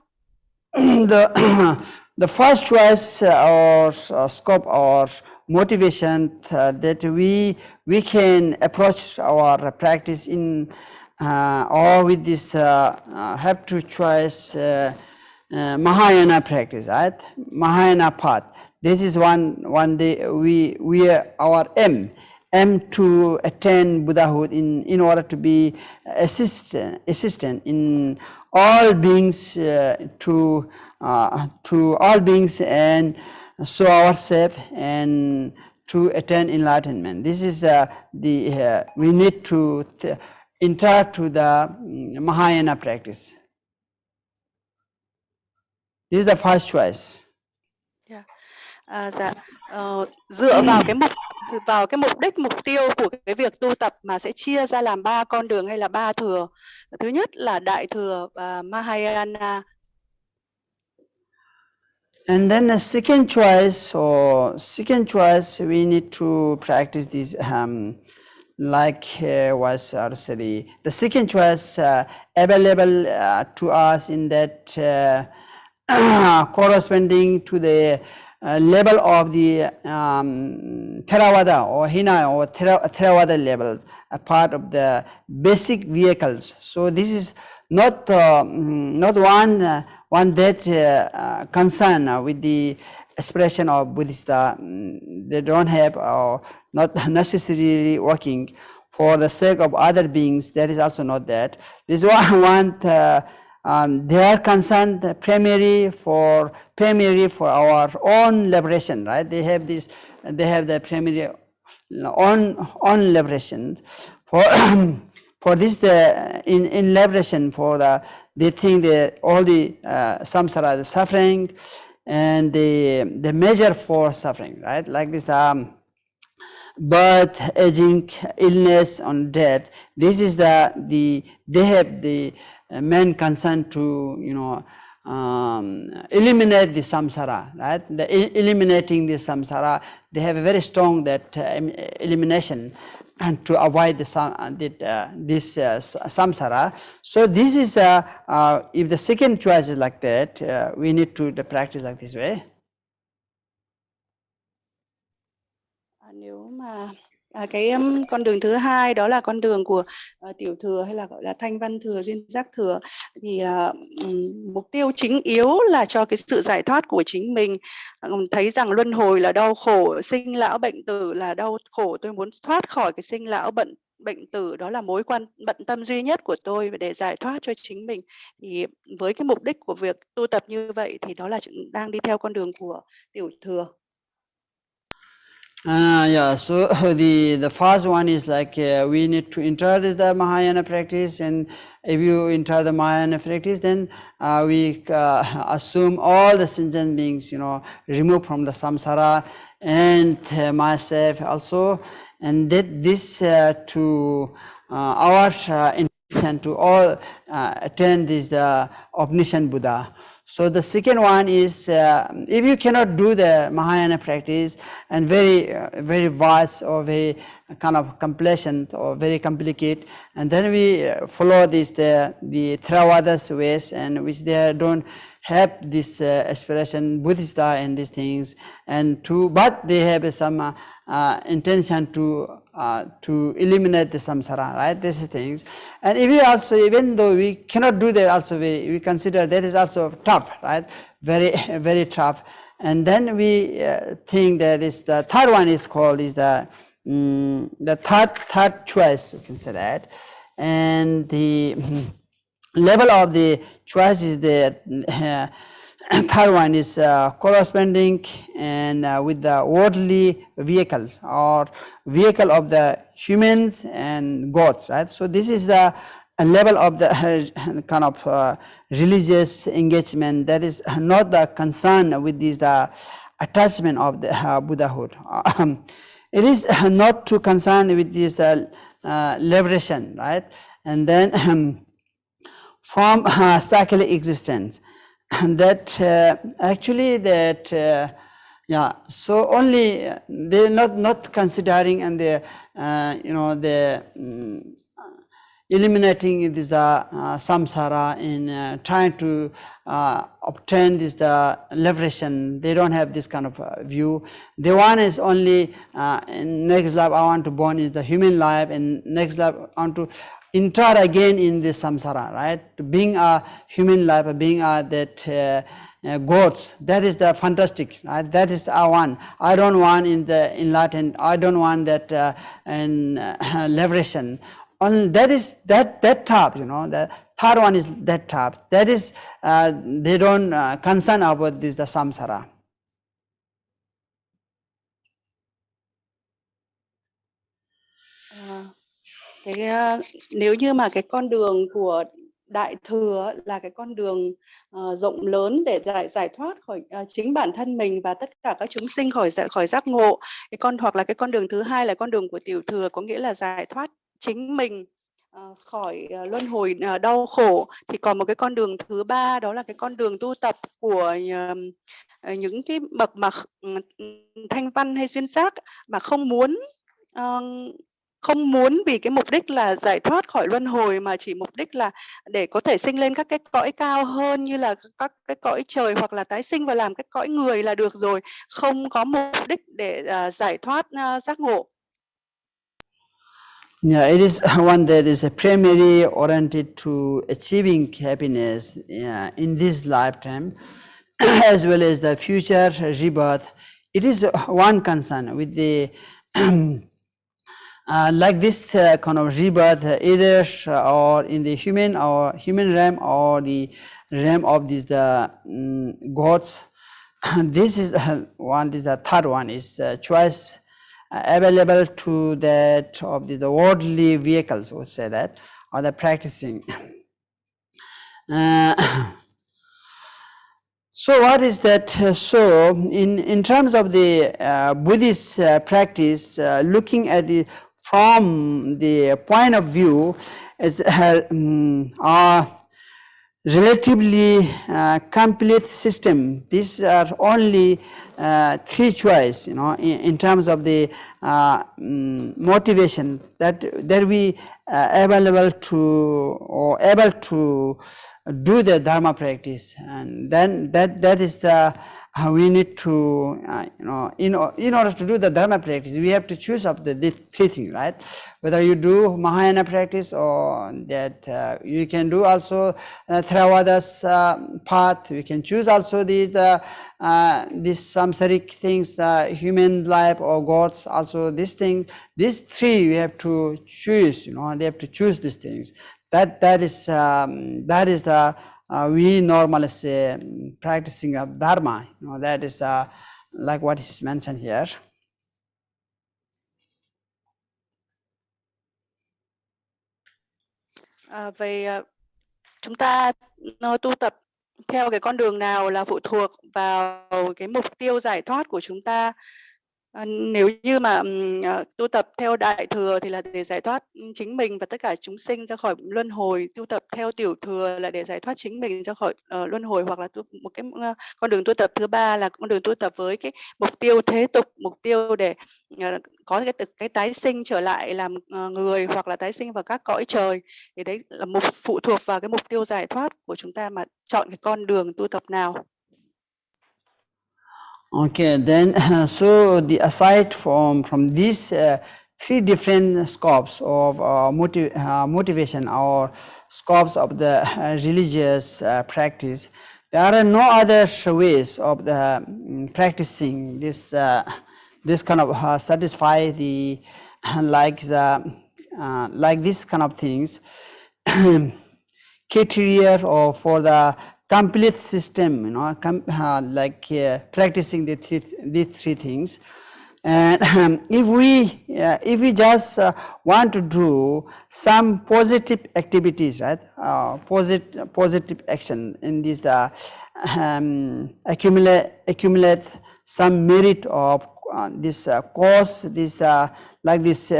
Speaker 1: The first choice or scope or motivation that we can approach our practice in or with this have to choice Mahayana practice, right? Mahayana path. This is one day we our aim to attain Buddhahood in order to be assistant in all beings to all beings and show ourselves and to attain enlightenment. This is we need to enter to the Mahayana practice. This is the first choice.
Speaker 2: Dựa vào cái mục đích, mục tiêu của cái việc tu tập mà sẽ chia ra làm 3 con đường hay là 3 thừa. Thứ nhất là đại thừa và Mahayana.
Speaker 1: And then the second choice we need to practice this like was already the second choice available to us in that corresponding to the level of the Theravada or Hina or Theravada level, a part of the basic vehicles. So this is not one that concern with the expression of Buddhist. They don't have or not necessarily working for the sake of other beings. That is also not that. This one they are concerned primarily for our own liberation, right? They have the primary own liberation for this in liberation for they think that all the samsara, the suffering and the measure for suffering, right? Like this birth, aging, illness, and death. This is they have the main concern to eliminate the samsara, right? Eliminating the samsara, they have a very strong that elimination and to avoid this samsara. So this is if the second choice is like that, we need to practice like this way.
Speaker 2: Nếu mà cái con đường thứ hai đó là con đường của tiểu thừa hay là gọi là thanh văn thừa, duyên giác thừa, thì mục tiêu chính yếu là cho cái sự giải thoát của chính mình. Thấy rằng luân hồi là đau khổ, sinh lão bệnh tử là đau khổ, tôi muốn thoát khỏi cái sinh lão bệnh tử, đó là mối bận tâm duy nhất của tôi, và để giải thoát cho chính mình. Thì với cái mục đích của việc tu tập như vậy thì đó là đang đi theo con đường của tiểu thừa.
Speaker 1: Yeah, so the first one is like we need to enter the Mahayana practice, and if you enter the Mahayana practice, then we assume all the sentient beings, removed from the samsara, and myself also, and that this to our intention to all attain this the omniscient Buddha. So the second one is, if you cannot do the Mahayana practice and very vast or very kind of complacent or very complicated, and then we follow this the Theravada's ways, and which they don't have this aspiration Buddhista and these things, and but they have some intention to eliminate the samsara, right? These things. And if we also, even though we cannot do that, also we consider that is also tough, right? Very tough. And then we think that is the third one is called is the third choice, you can say that. And the level of the choice is the third one is corresponding and with the worldly vehicles or vehicle of the humans and gods, right? So this is the level of the kind of religious engagement that is not the concern with this the attachment of the Buddhahood. It is not too concerned with this liberation, right? And then from cyclic existence. And that actually that yeah, so only they're not considering and they the eliminating this samsara in trying to obtain this the liberation. They don't have this kind of view. The one is only in next life I want to born is the human life, and next life I want to enter again in this samsara, right? Being a human life, being that gods, that is the fantastic, right? That is our one. I don't want in the enlightened, I don't want that liberation. That is that top, the third one is that top. That is, they don't concern about this, the samsara.
Speaker 2: Nếu như mà cái con đường của Đại Thừa là cái con đường rộng lớn để giải thoát khỏi chính bản thân mình và tất cả các chúng sinh khỏi giác ngộ, hoặc là cái con đường thứ hai là con đường của Tiểu Thừa, có nghĩa là giải thoát chính mình khỏi luân hồi đau khổ, thì còn một cái con đường thứ ba, đó là cái con đường tu tập của những cái bậc mà thanh văn hay duyên giác mà không muốn vì cái mục đích là giải thoát khỏi luân hồi, mà chỉ mục đích là để có thể sinh lên các cái cõi cao hơn, như là các cái cõi trời hoặc là tái sinh và làm cái cõi người là được rồi, không có mục đích để giải thoát giác ngộ.
Speaker 1: Yeah, it is one that is primarily oriented to achieving happiness in this lifetime as well as the future rebirth. It is one concern with the like this kind of rebirth, either or in the human realm or the realm of these gods. This is one. This the third one is choice available to that of the worldly vehicles, would say that, or the practicing. So what is that? So in terms of the Buddhist practice, looking at the from the point of view is relatively complete system. These are only three choices, in terms of the motivation that we available to or able to do the dharma practice, and then that is the we need to in order to do the dharma practice, we have to choose of the three things, right? Whether you do Mahayana practice or that you can do also Theravada's path. We can choose also these samsaric things, the human life or gods. Also these things, these three we have to choose. They have to choose these things. That is the we normally say practicing of dharma. That is like what is mentioned here.
Speaker 2: Vậy chúng ta tu tập theo cái con đường nào là phụ thuộc vào cái mục tiêu giải thoát của chúng ta. Nếu như mà tu tập theo Đại Thừa thì là để giải thoát chính mình và tất cả chúng sinh ra khỏi luân hồi. Tu tập theo Tiểu Thừa là để giải thoát chính mình ra khỏi luân hồi, hoặc là một cái con đường tu tập thứ ba là con đường tu tập với cái mục tiêu thế tục, mục tiêu để có cái tái sinh trở lại làm người, hoặc là tái sinh vào các cõi trời. Thì đấy là phụ thuộc vào cái mục tiêu giải thoát của chúng ta mà chọn cái con đường tu tập nào.
Speaker 1: Okay, then so aside from these three different scopes of motivation or scopes of the religious practice, there are no other ways of the practicing this kind of satisfy the like this kind of things criteria or for the complete system, you know, practicing these three things. And if we just want to do some positive activities, right, positive action in this accumulate some merit of this cause, this like this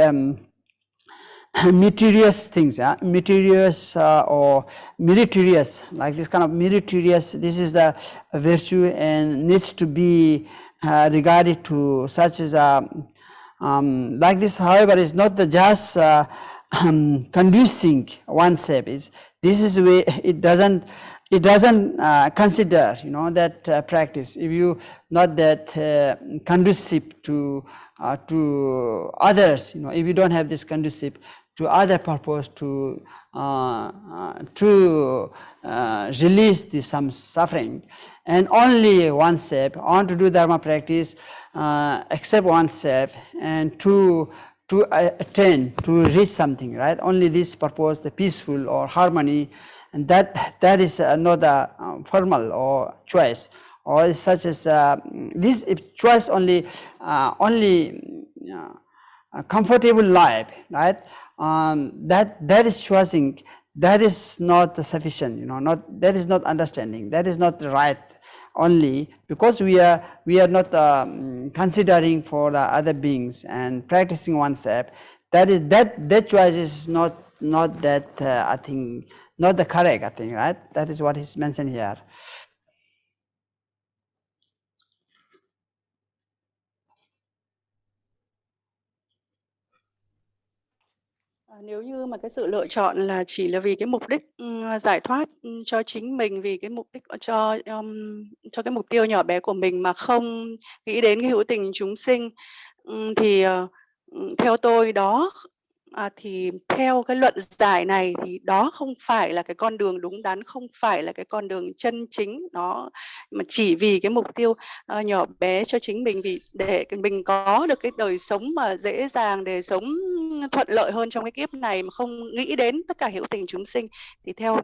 Speaker 1: meritorious things, meritorious or meritorious, like this kind of meritorious, this is the virtue and needs to be regarded to such as like this. However, is not the just conducing oneself. This is way it doesn't consider, you know, that practice. If you not that conducive to others, you know, if you don't have this conducive to other purpose to release some suffering, and only oneself want to do dharma practice, accept oneself, and to attain, to reach something, right? Only this purpose, the peaceful or harmony, and that is not a formal or choice, or such as this choice only a comfortable life, right? That is choosing, that is not sufficient, you know, that is not understanding, that is not right, only because we are not considering for the other beings and practicing oneself. That choice is not that I think not the correct, I think, right? That is what is mentioned here.
Speaker 2: Nếu như mà cái sự lựa chọn là chỉ là vì cái mục đích giải thoát cho chính mình, vì cái mục đích cho cái mục tiêu nhỏ bé của mình mà không nghĩ đến cái hữu tình chúng sinh, thì theo tôi đó thì theo cái luận giải này thì đó không phải là cái con đường đúng đắn, không phải là cái con đường chân chính, nó mà chỉ vì cái mục tiêu nhỏ bé cho chính mình, vì để mình có được cái đời sống mà dễ dàng, để sống thuận lợi hơn trong cái kiếp này mà không nghĩ đến tất cả hữu tình chúng sinh, thì theo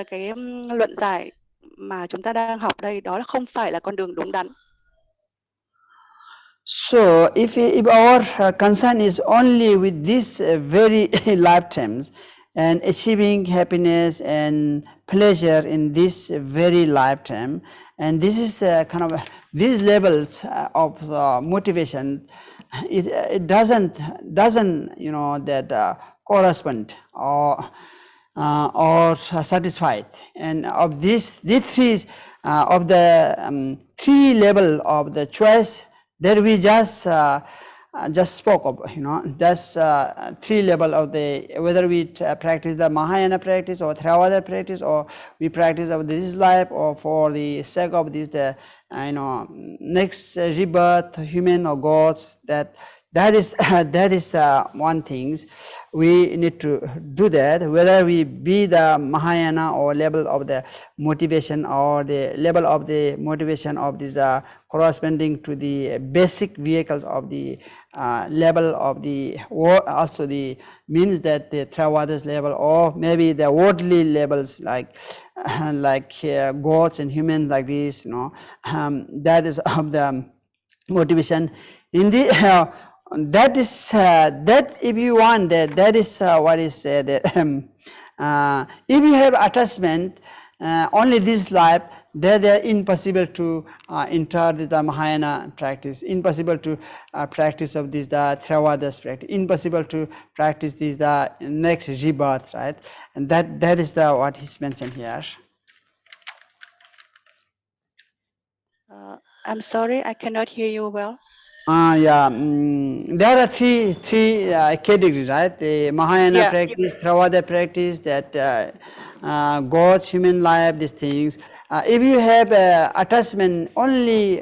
Speaker 2: cái luận giải mà chúng ta đang học đây, đó là không phải là con đường đúng đắn.
Speaker 1: So if our concern is only with these very lifetimes and achieving happiness and pleasure in this very lifetime, and this is kind of these levels of motivation, it doesn't you know that correspond or satisfied. And of these three of the three level of the choice that we just spoke of, you know, just three level of the, whether we practice the Mahayana practice or Theravada practice, or we practice of this life, or for the sake of this you know, next rebirth, human or gods, that is one thing we need to do, that whether we be the Mahayana or level of the motivation, or the level of the motivation of this corresponding to the basic vehicles of the level of the, also the means that the Theravada's level, or maybe the worldly levels like gods and humans like this, you know, that is of the motivation in the that is that if you want that is what is said that if you have attachment only this life, they're impossible to enter the Mahayana practice, impossible to practice of this the Theravada's practice, impossible to practice this the next rebirth, right? And that is the what he's mentioned here.
Speaker 2: I'm sorry, I cannot hear you well.
Speaker 1: There are three categories, right? The Mahayana practice, Theravada practice, that God's human life, these things. If you have attachment only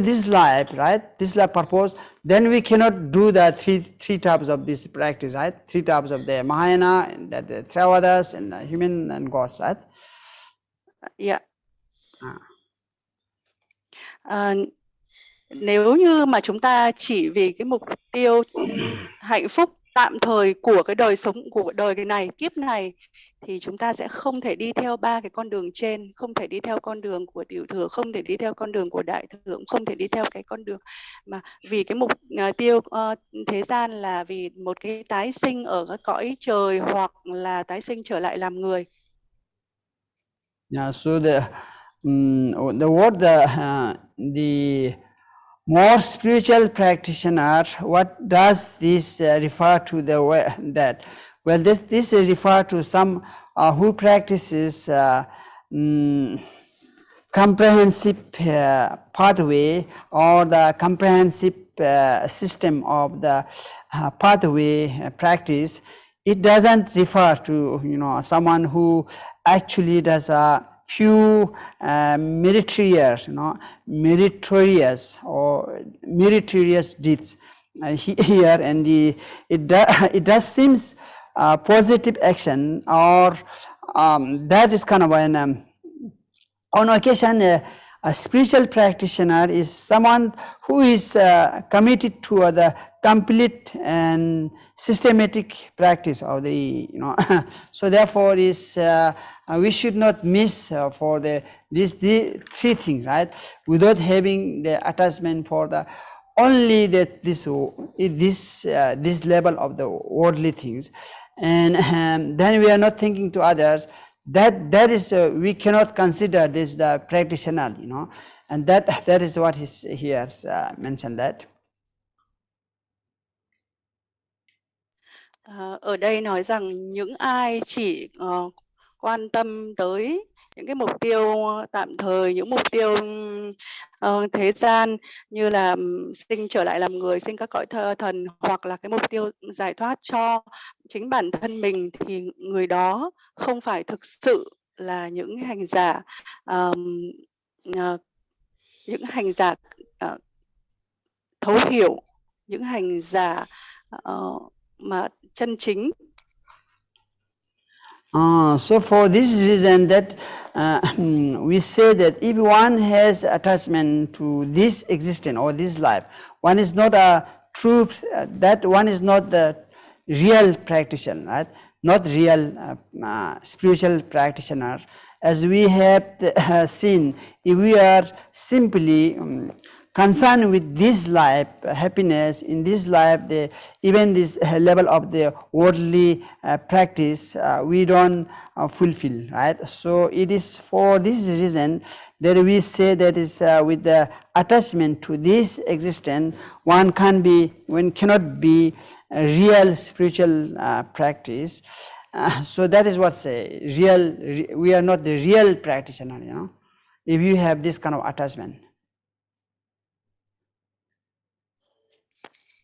Speaker 1: this life, right? This life purpose, then we cannot do the three types of this practice, right? Three types of the Mahayana, that the Theravadas, and the human and God's, right?
Speaker 2: Nếu như mà chúng ta chỉ vì cái mục tiêu hạnh phúc tạm thời của cái đời sống của đời cái này, kiếp này, thì chúng ta sẽ không thể đi theo ba cái con đường trên, không thể đi theo con đường của tiểu thừa, không thể đi theo con đường của đại thừa, không thể đi theo cái con đường mà vì cái mục tiêu thế gian là vì một cái tái sinh ở cái cõi trời hoặc là tái sinh trở lại làm người.
Speaker 1: So the more spiritual practitioner, what does this refer to the way that? Well, this refer to some who practices comprehensive pathway or the comprehensive system of the pathway practice. It doesn't refer to someone who actually does a few meritorious deeds here, and it does seems positive action, or that is kind of an on occasion a spiritual practitioner is someone who is committed to the complete and systematic practice of the so therefore is we should not miss for these three things, right? Without having the attachment for the only that this level of the worldly things, and then we are not thinking to others. That is we cannot consider this the practitioner, and that is what is here mentioned that.
Speaker 2: Ở đây nói rằng những ai chỉ quan tâm tới những cái mục tiêu tạm thời, những mục tiêu thế gian như là sinh trở lại làm người, sinh các cõi thần, hoặc là cái mục tiêu giải thoát cho chính bản thân mình, thì người đó không phải thực sự là những hành giả thấu hiểu, những hành giả mà chân chính.
Speaker 1: So for this reason that we say that if one has attachment to this existence or this life, one is not a true, that one is not the real practitioner, right? Not real spiritual practitioner. As we have seen, if we are simply concerned with this life, happiness in this life, even this level of the worldly practice, we don't fulfill, right? So it is for this reason that we say that is with the attachment to this existence, one cannot be a real spiritual practice. So that is what say we are not the real practitioner, if you have this kind of attachment.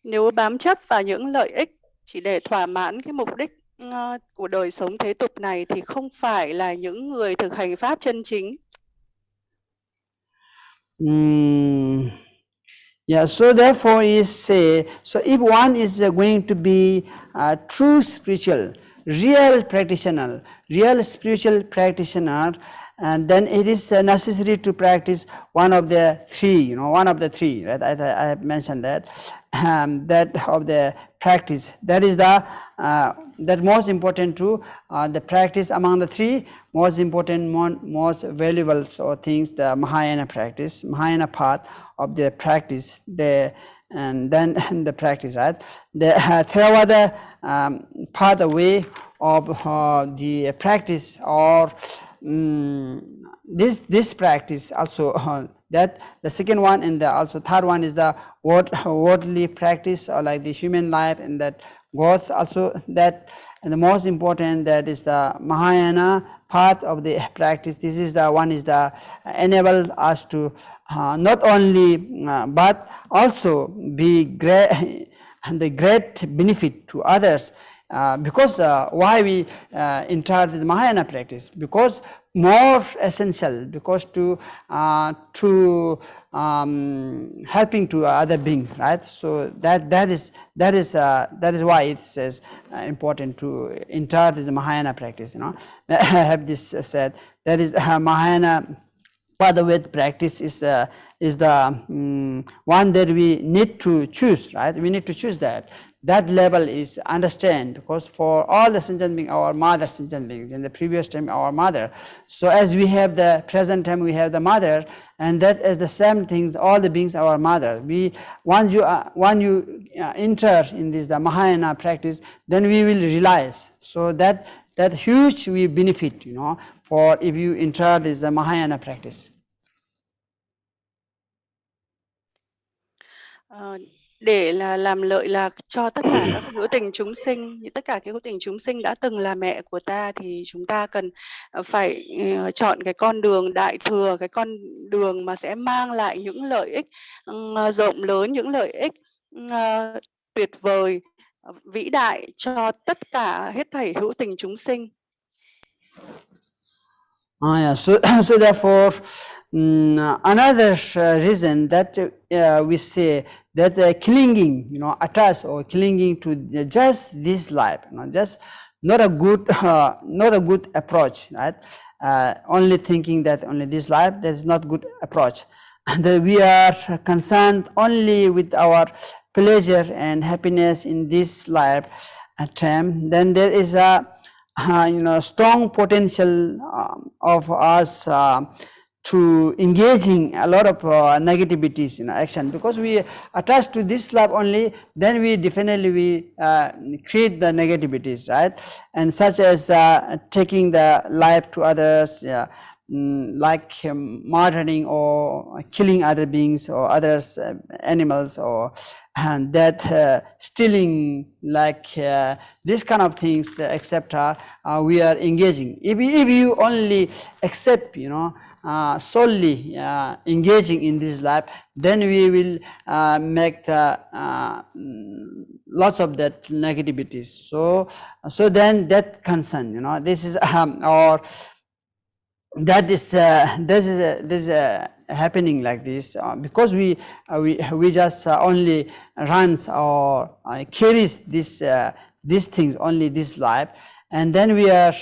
Speaker 2: Nếu bám chấp vào những lợi ích chỉ để thỏa mãn cái mục đích của đời sống thế tục này thì không phải là những người thực hành pháp chân chính.
Speaker 1: Yeah, so therefore is say, so if one is going to be a true spiritual, real practitioner, real spiritual practitioner, and then it is necessary to practice one of the three, right? I have mentioned that, that of the practice. That is the that most important to the practice among the three most important, most valuable things, the Mahayana practice, Mahayana path of the practice, and then the practice, right? The Theravada pathway of the practice, or this practice also that the second one, and the also third one is the worldly practice, or like the human life, and that gods also that. And the most important, that is the Mahayana path of the practice. This is the one, is the enable us to not only but also be great the great benefit to others. Because why we enter the Mahayana practice? Because more essential, because to helping to other beings, right? So that is why it says important to enter the Mahayana practice. I have this said, that is Mahayana Padaved practice is the one that we need to choose, right? We need to choose that. That level is understand, because for all the sentient beings, our mother sentient beings, in the previous time our mother. So as we have the present time, we have the mother, and that is the same things, all the beings our mother. Once you enter in this the Mahayana practice, then we will realize. So that huge we benefit, for if you enter this the Mahayana practice.
Speaker 2: Để làm lợi lạc cho tất cả các hữu tình chúng sinh, tất cả các hữu tình chúng sinh đã từng là mẹ của ta, thì chúng ta cần phải chọn cái con đường đại thừa, cái con đường mà sẽ mang lại những lợi ích rộng lớn, những lợi ích tuyệt vời, vĩ đại cho tất cả hết thảy hữu tình chúng sinh.
Speaker 1: So therefore, another reason that we say that clinging, attached or clinging to just this life, just not a good approach, right? Only thinking that only this life, that is not good approach. That we are concerned only with our pleasure and happiness in this life time, then there is a strong potential of us to engaging a lot of negativities in action, because we attach to this life only, then we definitely create the negativities, right? And such as taking the life to others, like murdering or killing other beings or others, animals, or that stealing, like this kind of things, etc. We are engaging. If you only accept, solely engaging in this life, then we will make lots of that negativities. So then that concern, this is our. That is this is happening like this because we just only runs or carries these things only this life, and then we are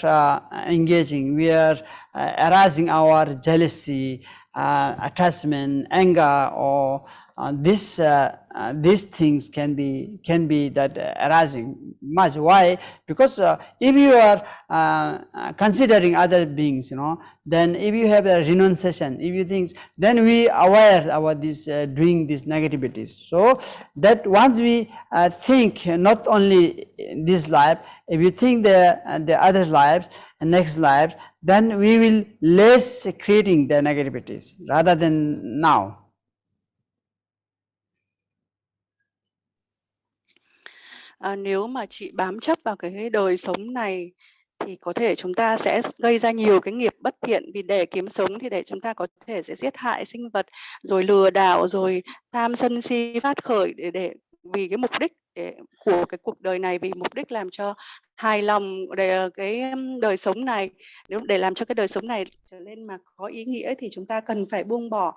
Speaker 1: engaging, we are arousing our jealousy, attachment, anger, or these things can be that arising much. Why? Because if you are considering other beings, then if you have a renunciation, if you think, then we aware about this doing these negativities. So that once we think not only this life, if you think the other lives and next lives, then we will less creating the negativities rather than now.
Speaker 2: Nếu mà chị bám chấp vào cái đời sống này thì có thể chúng ta sẽ gây ra nhiều cái nghiệp bất thiện, vì để kiếm sống thì để chúng ta có thể sẽ giết hại sinh vật, rồi lừa đảo, rồi tham sân si phát khởi để vì cái mục đích của cái cuộc đời này, vì mục đích làm cho hài lòng để cái đời sống này. Nếu để làm cho cái đời sống này trở nên mà có ý nghĩa thì chúng ta cần phải buông bỏ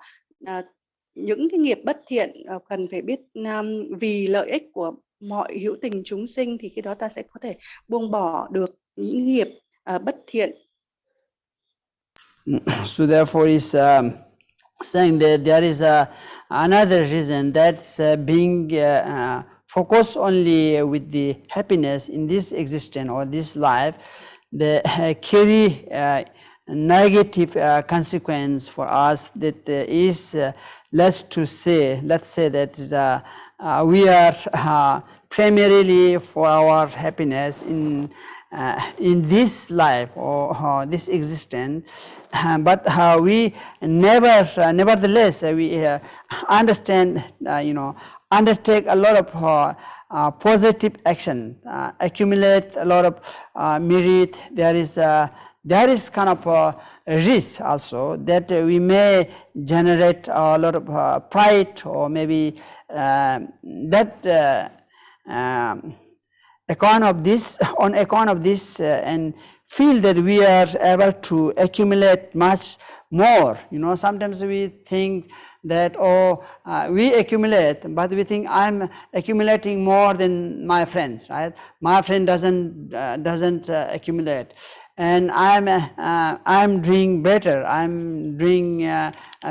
Speaker 2: những cái nghiệp bất thiện, cần phải biết vì lợi ích của mọi hữu tình chúng sinh thì khi đó ta sẽ có thể buông bỏ được những nghiệp bất thiện.
Speaker 1: So therefore is saying that there is another reason, that's being focused only with the happiness in this existence or this life, they carry negative consequence for us. That is let's say that is we are primarily for our happiness in in this life or this existence, but we nevertheless we understand, undertake a lot of positive action, accumulate a lot of merit. There is kind of a risk also that we may generate a lot of pride, or maybe that on account of this and feel that we are able to accumulate much more. Sometimes we think that we accumulate, but we think I'm accumulating more than my friends, right? My friend doesn't accumulate, and I'm doing better. I'm doing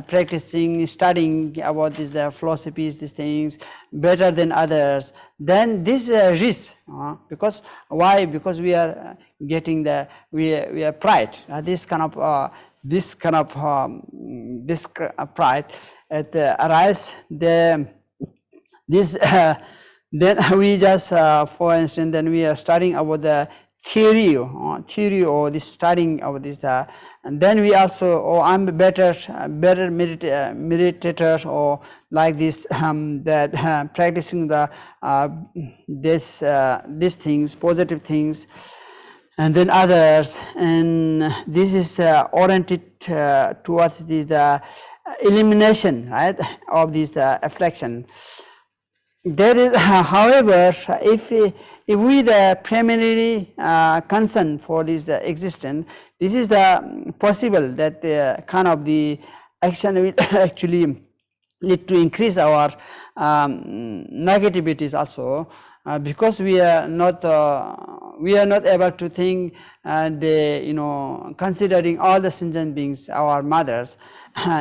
Speaker 1: practicing, studying about these philosophies, these things better than others. Then this risk, because why? Because we are getting we are pride. This kind of pride arise. Then we just, for instance, then we are studying about the theory or this studying of this, and then we also, I'm better meditator, or like this, that practicing these things, positive things, and then others, and this is oriented towards the elimination, right, of this affliction. There is, however, if we the primarily concern for this existence, this is the possible that kind of the action will actually lead to increase our negativities also, because we are not able to think considering all the sentient beings, our mothers,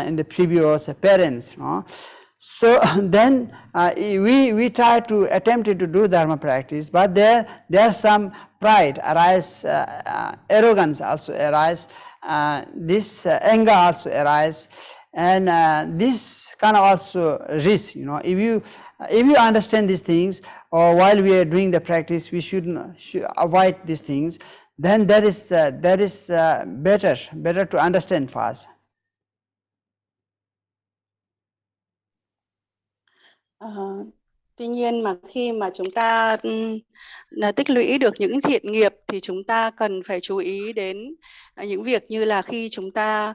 Speaker 1: in the previous parents. So then we try to attempt to do dharma practice, but there's some pride arise, arrogance also arise, this anger also arise, and this kind of also risk. If you understand these things, or while we are doing the practice, we should avoid these things. Then that is better to understand first.
Speaker 2: Tuy nhiên mà khi mà chúng ta tích lũy được những thiện nghiệp thì chúng ta cần phải chú ý đến những việc như là khi chúng ta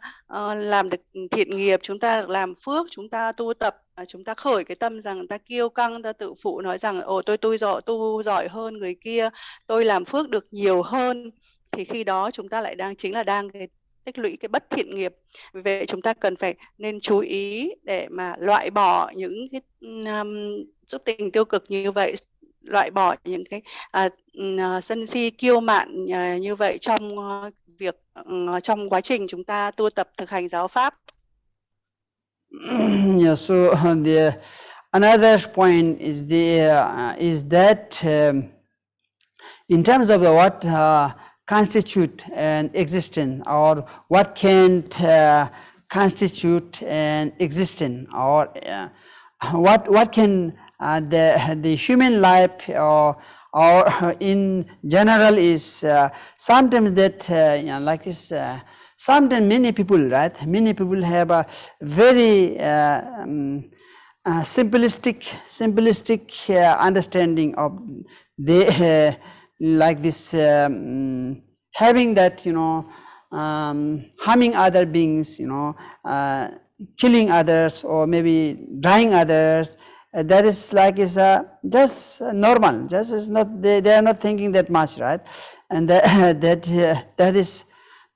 Speaker 2: làm được thiện nghiệp, chúng ta làm phước, chúng ta tu tập, chúng ta khởi cái tâm rằng ta kiêu căng, ta tự phụ, nói rằng tôi tu giỏi hơn người kia, tôi làm phước được nhiều hơn, thì khi đó chúng ta lại đang tích lũy cái bất thiện nghiệp. Vì vậy chúng ta cần nên chú ý để mà loại bỏ những cái xúc tình tiêu cực như vậy, loại bỏ những cái sân si kiêu mạn như vậy trong quá trình chúng ta tu tập thực hành giáo pháp.
Speaker 1: Yeah, so another point is that in terms of what constitute an existence, or what can constitute an existence, or what can the human life or in general is sometimes that like this. Sometimes many people, right? Many people have a very simplistic understanding of like this, having that harming other beings, killing others, or maybe dying others. That is like just normal. Just is not they are not thinking that much, right? And that is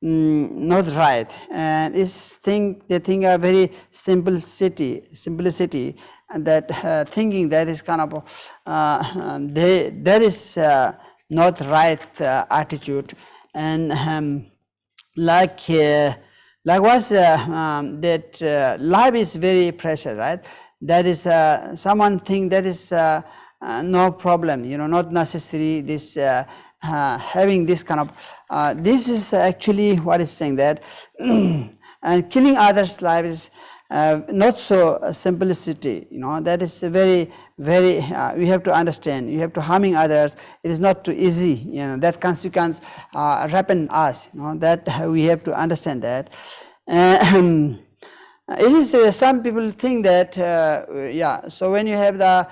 Speaker 1: not right, and they think a very simplicity, and that thinking that is kind of that is not right attitude, and likewise that life is very precious, right? That is someone think that is no problem, not necessary. This having this kind of this is actually what is saying that and killing others' lives not so simplicity, that is very, very, we have to understand, you have to harming others, it is not too easy, that consequence happen us, that we have to understand that. It is some people think that, so when you have the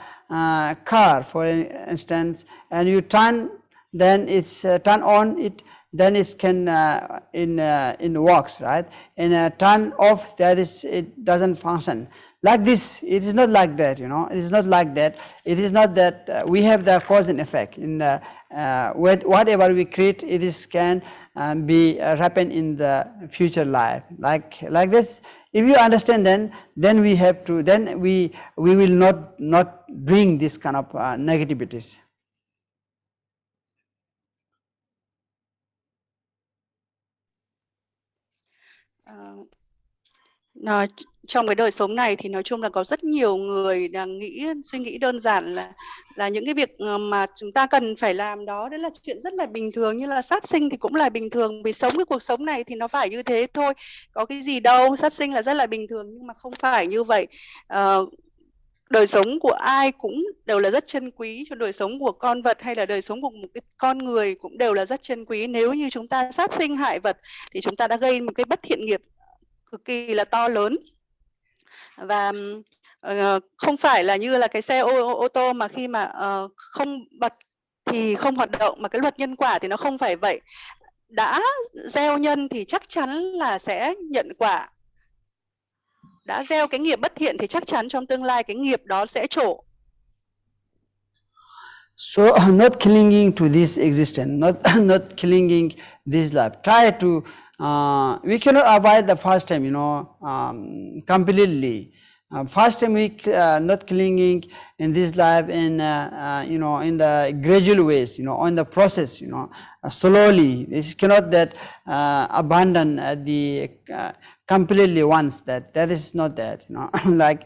Speaker 1: car, for instance, and you turn, then it's turn on it, then it can in works, right? And turn off, that is, it doesn't function like this. It is not like that, it is not like that. It is not that we have the cause and effect in the whatever we create, it is can be happen in the future life, like this. If you understand, then we have to, then we will not bring this kind of negativities.
Speaker 2: Trong cái đời sống này thì nói chung là có rất nhiều người đang suy nghĩ đơn giản là những cái việc mà chúng ta cần phải làm đó, đấy là chuyện rất là bình thường, như là sát sinh thì cũng là bình thường, vì sống cái cuộc sống này thì nó phải như thế thôi, có cái gì đâu, sát sinh là rất là bình thường, nhưng mà không phải như vậy. Đời sống của ai cũng đều là rất chân quý, cho đời sống của con vật hay là đời sống của một cái con người cũng đều là rất chân quý. Nếu như chúng ta sát sinh hại vật thì chúng ta đã gây một cái bất thiện nghiệp cực kỳ là to lớn. Và không phải là như là cái xe ô tô mà khi mà không bật thì không hoạt động, mà cái luật nhân quả thì nó không phải vậy. Đã gieo nhân thì chắc chắn là sẽ nhận quả. Đã gieo cái nghiệp bất thiện thì chắc chắn trong tương lai cái nghiệp đó sẽ trổ.
Speaker 1: So not clinging to this existence, not clinging this life. Try to we cannot avoid the first time, completely. First time we not clinging in this life, in in the gradual ways, on the process, slowly. This cannot that abandon the completely once. That is not that, like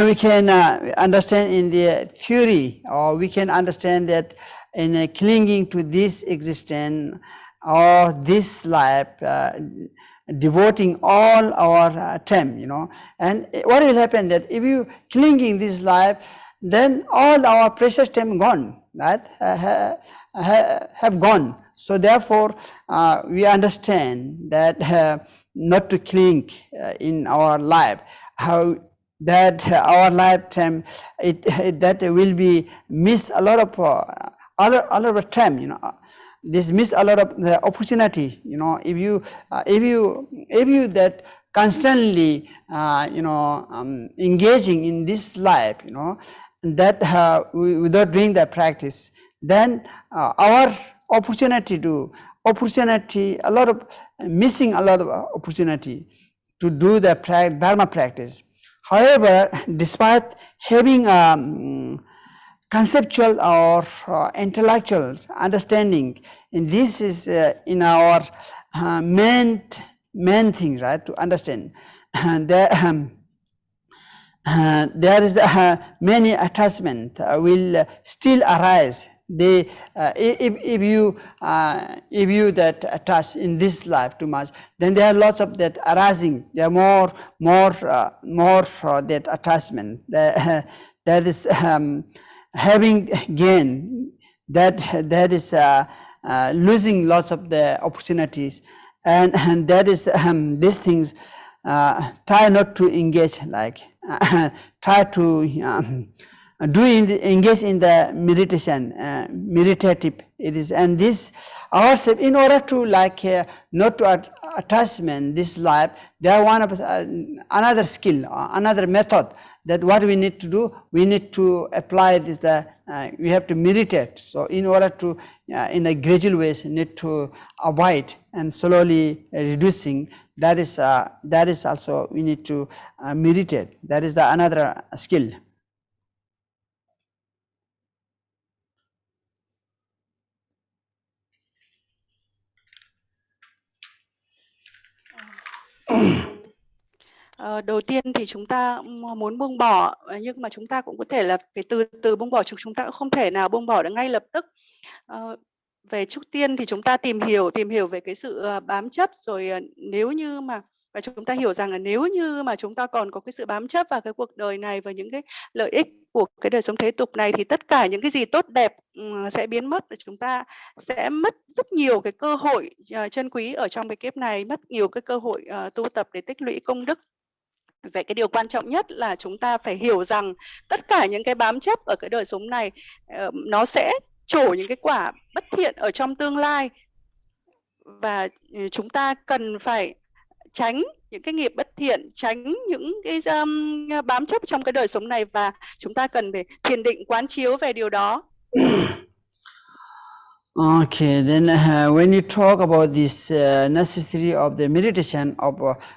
Speaker 1: we can understand in the theory, or we can understand that in clinging to this existence or this life, devoting all our time, and what will happen that if you clinging this life, then all our precious time gone, right? Have gone. So therefore we understand that not to cling in our life, how that our lifetime that will be miss a lot of other time, this miss a lot of the opportunity, if you that constantly engaging in this life, that without doing the practice, then our opportunity a lot of missing a lot of opportunity to do the dharma practice. However, despite having conceptual or intellectual understanding, and this is in our main thing, right, to understand. And there is many attachment will still arise. They if you that attach in this life too much, then there are lots of that arising. There are more that attachment. That is having gain. That is losing lots of the opportunities, and that is these things. Try not to engage, like try to engage in the meditation, meditative it is, and this ourselves, in order to like not to attachment this life, there are one of another skill, another method, that what we need to do, we need to apply this, we have to meditate. So in order to in a gradual ways need to avoid and slowly reducing, that is also we need to meditate. That is the another skill.
Speaker 2: Đầu tiên thì chúng ta muốn buông bỏ, nhưng mà chúng ta cũng có thể là phải từ từ buông bỏ, chúng ta cũng không thể nào buông bỏ được ngay lập tức. Về trước tiên thì chúng ta tìm hiểu về cái sự bám chấp, rồi nếu như mà Và chúng ta hiểu rằng là nếu như mà chúng ta còn có cái sự bám chấp vào cái cuộc đời này và những cái lợi ích của cái đời sống thế tục này, thì tất cả những cái gì tốt đẹp sẽ biến mất, và chúng ta sẽ mất rất nhiều cái cơ hội chân quý ở trong cái kiếp này, mất nhiều cái cơ hội tu tập để tích lũy công đức. Vậy cái điều quan trọng nhất là chúng ta phải hiểu rằng tất cả những cái bám chấp ở cái đời sống này nó sẽ trổ những cái quả bất thiện ở trong tương lai, và chúng ta cần phải tránh những cái nghiệp bất thiện, tránh những cái bám chấp trong cái đời sống này, và chúng ta cần phải thiền định quán chiếu về điều đó.
Speaker 1: Okay, then when you talk about this necessity of the meditation,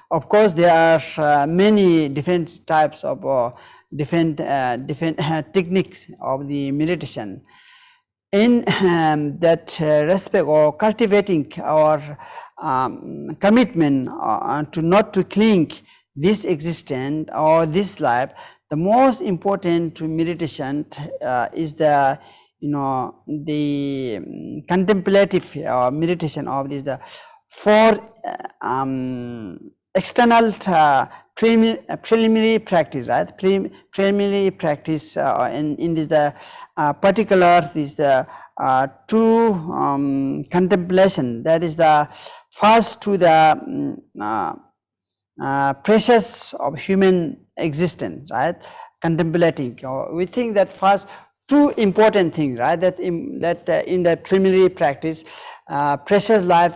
Speaker 1: of course there are many different types of different techniques of the meditation. In that respect, or cultivating our commitment to not to cling this existence or this life, the most important meditation is the the contemplative meditation of this, the four external preliminary practice, right? Preliminary practice in this the particular is the two contemplation, that is the first to the precious of human existence, right? Contemplating, we think that first two important things, right? That in the preliminary practice, precious life,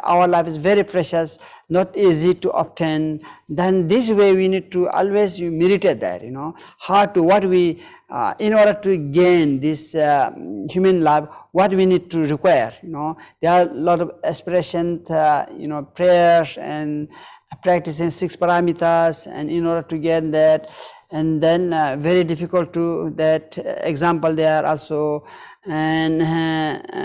Speaker 1: our life is very precious, not easy to obtain. Then this way we need to always meditate that, how to, what we in order to gain this human life, what we need to require. There are a lot of aspirations, prayers and practicing 6 paramitas, and in order to get that, and then very difficult to that example there also, and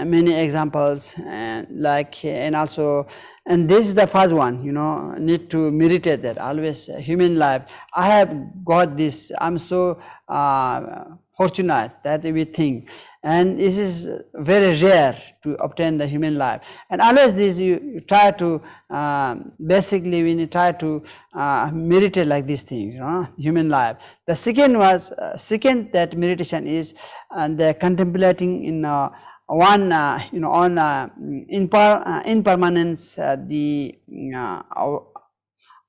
Speaker 1: many examples, and also, and this is the first one, need to meditate that always human life. I have got this, I'm so fortunate that we think, and this is very rare to obtain the human life. And always this you try to basically when you try to meditate like these things, human life. The second was second that meditation is the contemplating in one on impermanence the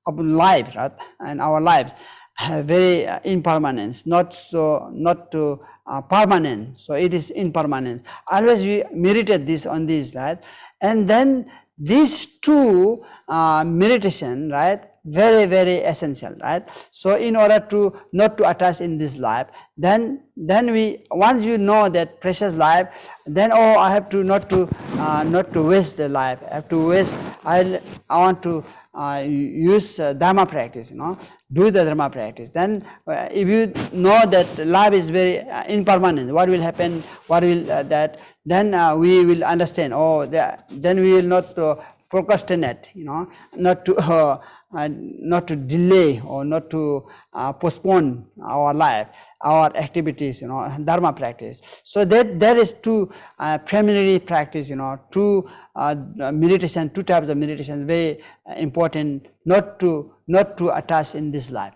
Speaker 1: of life, right? And our lives very impermanence, not to permanent, so it is impermanent. Always we meditate this on this, right? And then these two meditation, right, very very essential, right? So in order to not to attach in this life, then we, once you know that precious life, then I have to not to waste the life, I have to waste, I want to use dharma practice, do the dharma practice. Then if you know that life is very impermanent, what will happen, what will that, then we will understand, then we will not procrastinate, not to delay or not to postpone our life, our activities, dharma practice. So that there is two preliminary practice, two meditation, two types of meditation, very important, not to attach in this life.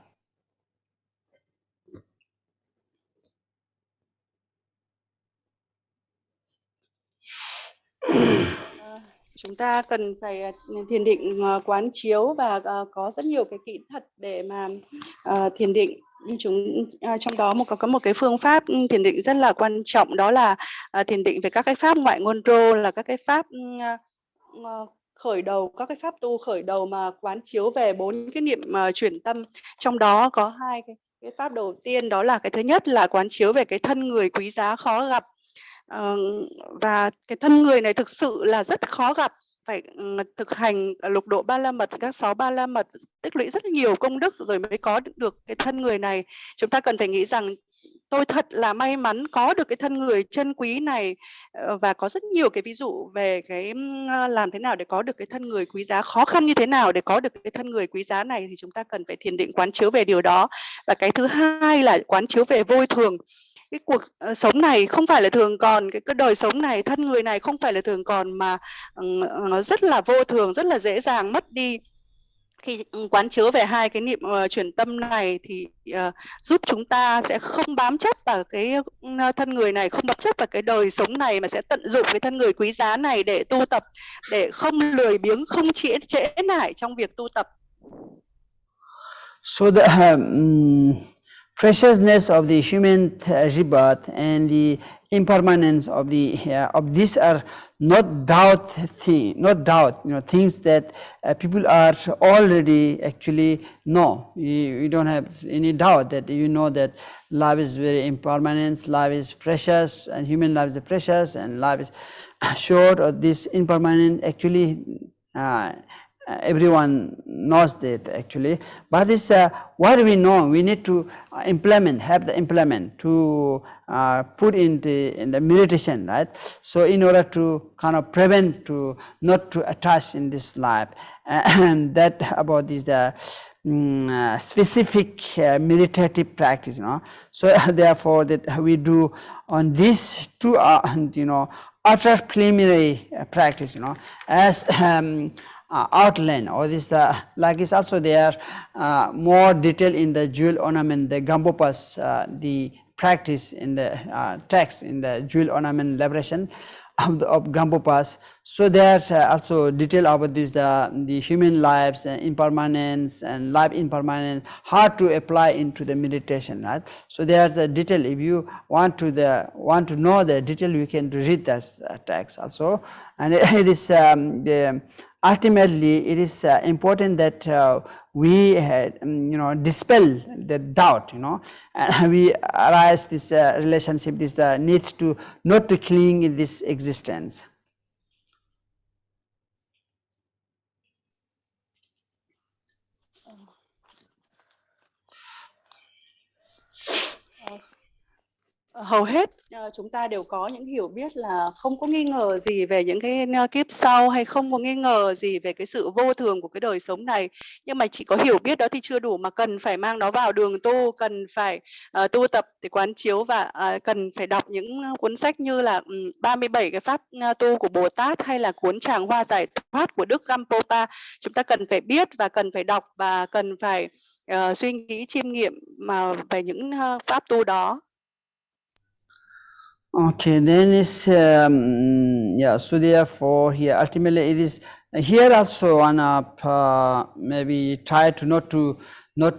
Speaker 2: Chúng ta cần phải thiền định quán chiếu, và có rất nhiều cái kỹ thuật để mà thiền định. Trong đó có một cái phương pháp thiền định rất là quan trọng, đó là thiền định về các cái pháp ngoại ngôn rô, là các cái pháp khởi đầu, các cái pháp tu khởi đầu mà quán chiếu về 4 cái niệm chuyển tâm. Trong đó có hai cái pháp đầu tiên, đó là cái thứ nhất là quán chiếu về cái thân người quý giá khó gặp. Và cái thân người này thực sự là rất khó gặp, phải thực hành lục độ ba la mật, các 6 ba la mật, tích lũy rất nhiều công đức rồi mới có được cái thân người này. Chúng ta cần phải nghĩ rằng tôi thật là may mắn có được cái thân người chân quý này, và có rất nhiều cái ví dụ về cái làm thế nào để có được cái thân người quý giá, khó khăn như thế nào để có được cái thân người quý giá này, thì chúng ta cần phải thiền định quán chiếu về điều đó. Và cái thứ hai là quán chiếu về vô thường. Cái cuộc sống này không phải là thường còn, cái đời sống này, thân người này không phải là thường còn, mà nó rất là vô thường, rất là dễ dàng mất đi. Khi quán chiếu về hai cái niệm chuyển tâm này thì giúp chúng ta sẽ không bám chấp vào cái thân người này, không bám chấp vào cái đời sống này, mà sẽ tận dụng cái thân người quý giá này để tu tập, để không lười biếng, không trễ nải trong việc tu tập.
Speaker 1: So the preciousness of the human rebirth and the impermanence of these are not doubt, things that people are already actually know. You don't have any doubt that you know that life is very impermanent, life is precious, and human life is precious, and life is short, or this impermanent. Actually, everyone knows that actually, but this what we know, we need to have the implement to put in the meditation, right? So in order to kind of prevent to not to attach in this life, and that about this the specific meditative practice, so therefore that we do on these two utter preliminary practice, as outline, or this like is also there more detail in the jewel ornament, the Gambopas, the practice in the text in the jewel ornament liberation of Gambopas. So there's also detail about this the human lives, impermanence and life impermanence, how to apply into the meditation, right? So there's a detail. If you want to know the detail, you can read this text also, and it is ultimately it is important that we dispel the doubt, and we arise this relationship, this needs to not to cling in this existence.
Speaker 2: Hầu hết chúng ta đều có những hiểu biết là không có nghi ngờ gì về những cái kiếp sau, hay không có nghi ngờ gì về cái sự vô thường của cái đời sống này, nhưng mà chỉ có hiểu biết đó thì chưa đủ, mà cần phải mang nó vào đường tu, cần phải tu tập để quán chiếu, và cần phải đọc những cuốn sách như là 37 cái pháp tu của Bồ Tát, hay là cuốn Tràng Hoa Giải Thoát của Đức Gampopa. Chúng ta cần phải biết và cần phải đọc và cần phải suy nghĩ chiêm nghiệm mà về những pháp tu đó.
Speaker 1: Okay, then is so therefore here ultimately it is here also one of maybe try to not to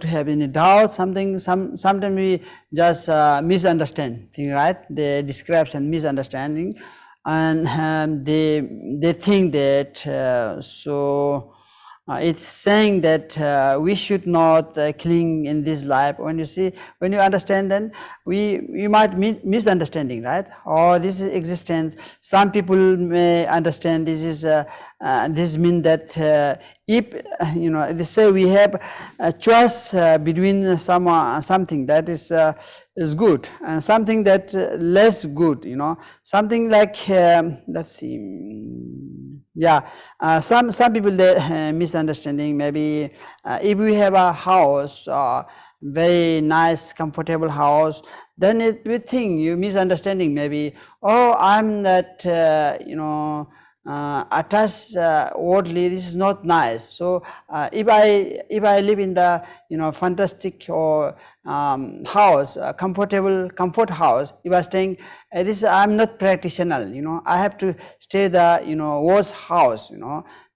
Speaker 1: have any doubt, sometimes we just misunderstand, right? The description misunderstanding, and they think that so it's saying that we should not cling in this life. When you understand, then we might misunderstanding, right? Or this is existence. Some people may understand this is this mean that if they say we have a choice between something that is good and something that less good, something like let's see, some people they misunderstanding. Maybe if we have a house, very nice comfortable house, then we think you misunderstanding, maybe, oh, I'm that attached worldly, this is not nice. So if I live in the fantastic or house, comfort house, if I staying this, I'm not practitioner, I have to stay the worse house,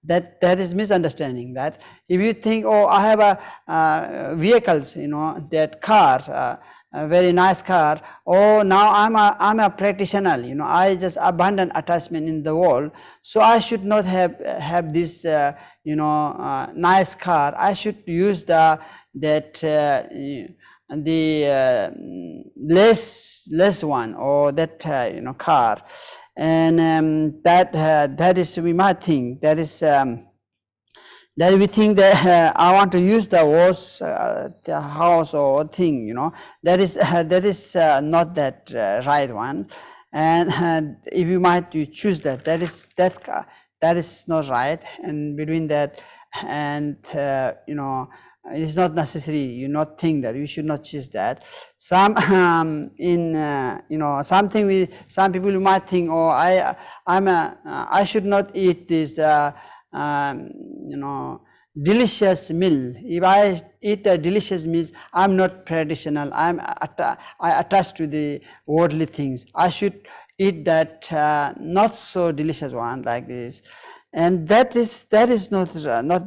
Speaker 1: that is misunderstanding. That if you think, oh, I have a vehicles, that car, a very nice car, oh, now I'm a practitioner, I just abandon attachment in the world, so I should not have this nice car. I should use the less one, or that car, and that is, we might think that is that we think that I want to use the worst the house or thing, that is not that right one. And if you might choose that is not right. And between that and it is not necessary. You not think that you should not choose that. Some something some people might think, oh, I should not eat this delicious meal. If I eat a delicious meal, I'm not traditional. I attach to the worldly things. I should eat that not so delicious one like this, and that is not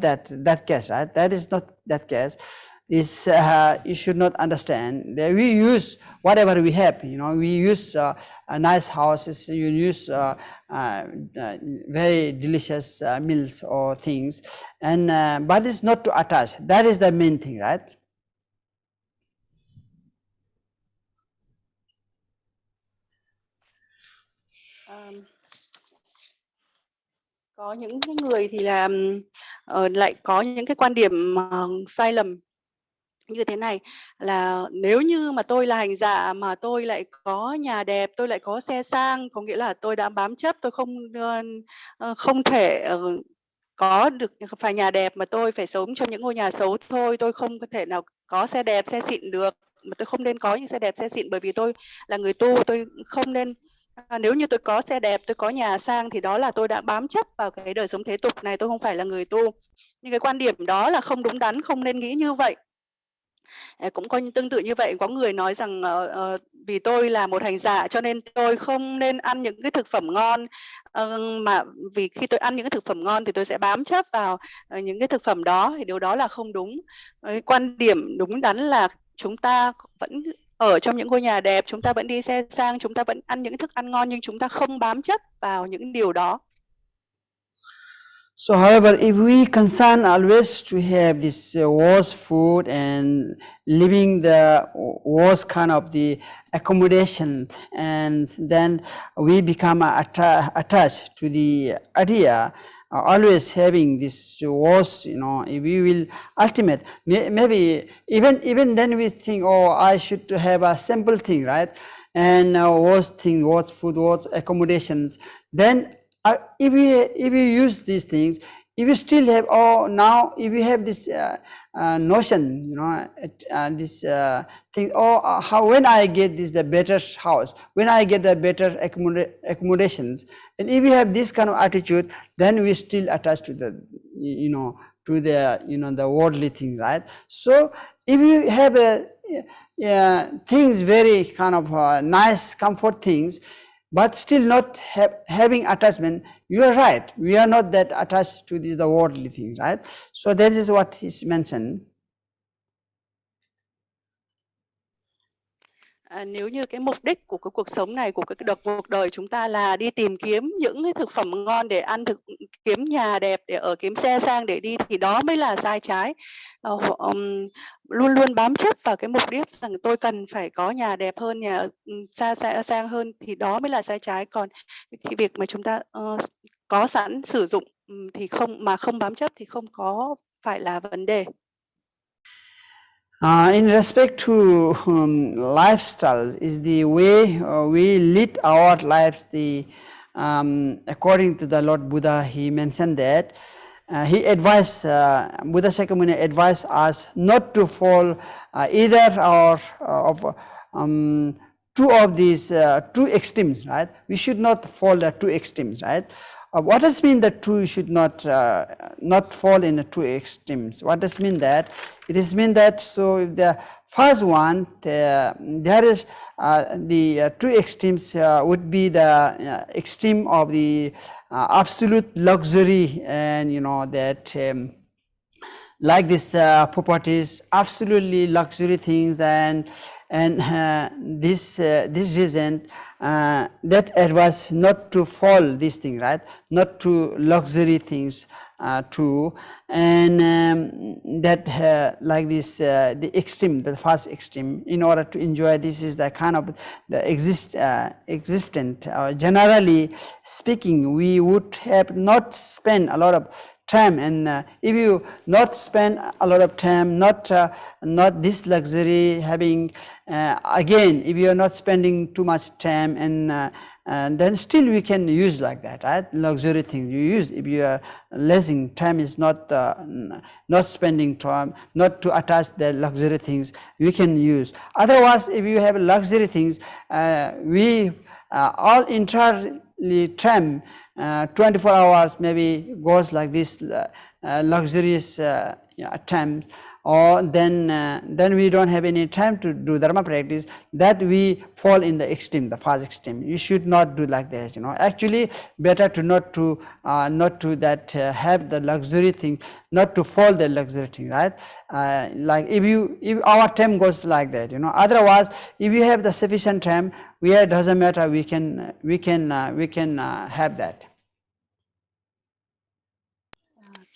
Speaker 1: that case, right? That is not that case. Is you should not understand that we use whatever we have. We use nice houses. You use very delicious meals or things, and but it's not to attach. That is the main thing, right?
Speaker 2: Có những người thì là lại có những cái quan điểm sai lầm như thế này, là nếu như mà tôi là hành giả mà tôi lại có nhà đẹp, tôi lại có xe sang, có nghĩa là tôi đã bám chấp, tôi không thể có được phải nhà đẹp, mà tôi phải sống trong những ngôi nhà xấu thôi. Tôi không có thể nào có xe đẹp, xe xịn được, mà tôi không nên có những xe đẹp, xe xịn, bởi vì tôi là người tu. Tôi không nên nếu như tôi có xe đẹp, tôi có nhà sang thì đó là tôi đã bám chấp vào cái đời sống thế tục này, tôi không phải là người tu. Nhưng cái quan điểm đó là không đúng đắn, không nên nghĩ như vậy. Cũng có tương tự như vậy, có người nói rằng vì tôi là một hành giả cho nên tôi không nên ăn những cái thực phẩm ngon, mà vì khi tôi ăn những cái thực phẩm ngon thì tôi sẽ bám chấp vào những cái thực phẩm đó, thì điều đó là không đúng. Quan điểm đúng đắn là chúng ta vẫn ở trong những ngôi nhà đẹp, chúng ta vẫn đi xe sang, chúng ta vẫn ăn những thức ăn ngon, nhưng chúng ta không bám chấp vào những điều đó.
Speaker 1: So, however, if we concern always to have this worse food and living the worst kind of the accommodation, and then we become attached to the idea, always having this worse, if we will ultimate, maybe even then we think, oh, I should have a simple thing, right? And worse thing, worse food, worse accommodations. Then if we use these things, if you still have, now if you have this notion, this thing, how when I get this the better house, when I get the better accommodations, and if you have this kind of attitude, then we still attach to the to the the worldly thing, right? So if you have things very kind of nice comfort things, but still not having attachment, you are right, we are not that attached to the worldly things, right? So that is what is mentioned.
Speaker 2: Nếu như cái mục đích của cái cuộc sống này, của cái cuộc đời chúng ta là đi tìm kiếm những cái thực phẩm ngon để ăn, kiếm nhà đẹp để ở, kiếm xe sang để đi, thì đó mới là sai trái. Luôn luôn bám chấp vào cái mục đích rằng tôi cần phải có nhà đẹp hơn, nhà sang hơn, thì đó mới là sai trái. Còn cái việc mà chúng ta có sẵn sử dụng thì không bám chấp thì không có phải là vấn đề.
Speaker 1: In respect to lifestyle, is the way we lead our lives. According to the Lord Buddha, he mentioned that he advised, Buddha Shakyamuni advised us not to fall either of two of these two extremes, right? We should not fall the two extremes, right? What does mean that two should not fall in the two extremes? What does mean that? It is mean that, so if the first one, there is the two extremes would be the extreme of the absolute luxury, and that like this properties, absolutely luxury things, and this reason that advice not to fall this thing, right? Not to luxury things too, and that like this the extreme, the first extreme, in order to enjoy, this is the kind of the existent. Generally speaking, we would have not spent a lot of time, and if you not spend a lot of time, not this luxury having, again, if you are not spending too much time, and then still we can use like that, right? Luxury things you use. If you are losing time, is not spending time, not to attach the luxury things, we can use. Otherwise, if you have luxury things, we all entirely time 24 hours maybe goes like this, luxurious attempts, or then we don't have any time to do dharma practice, that we fall in the extreme, the fast extreme. You should not do like that, Actually, better to not to that have the luxury thing, not to fall the luxury thing, right? Like if our time goes like that, Otherwise, if you have the sufficient time, it doesn't matter. We can have that.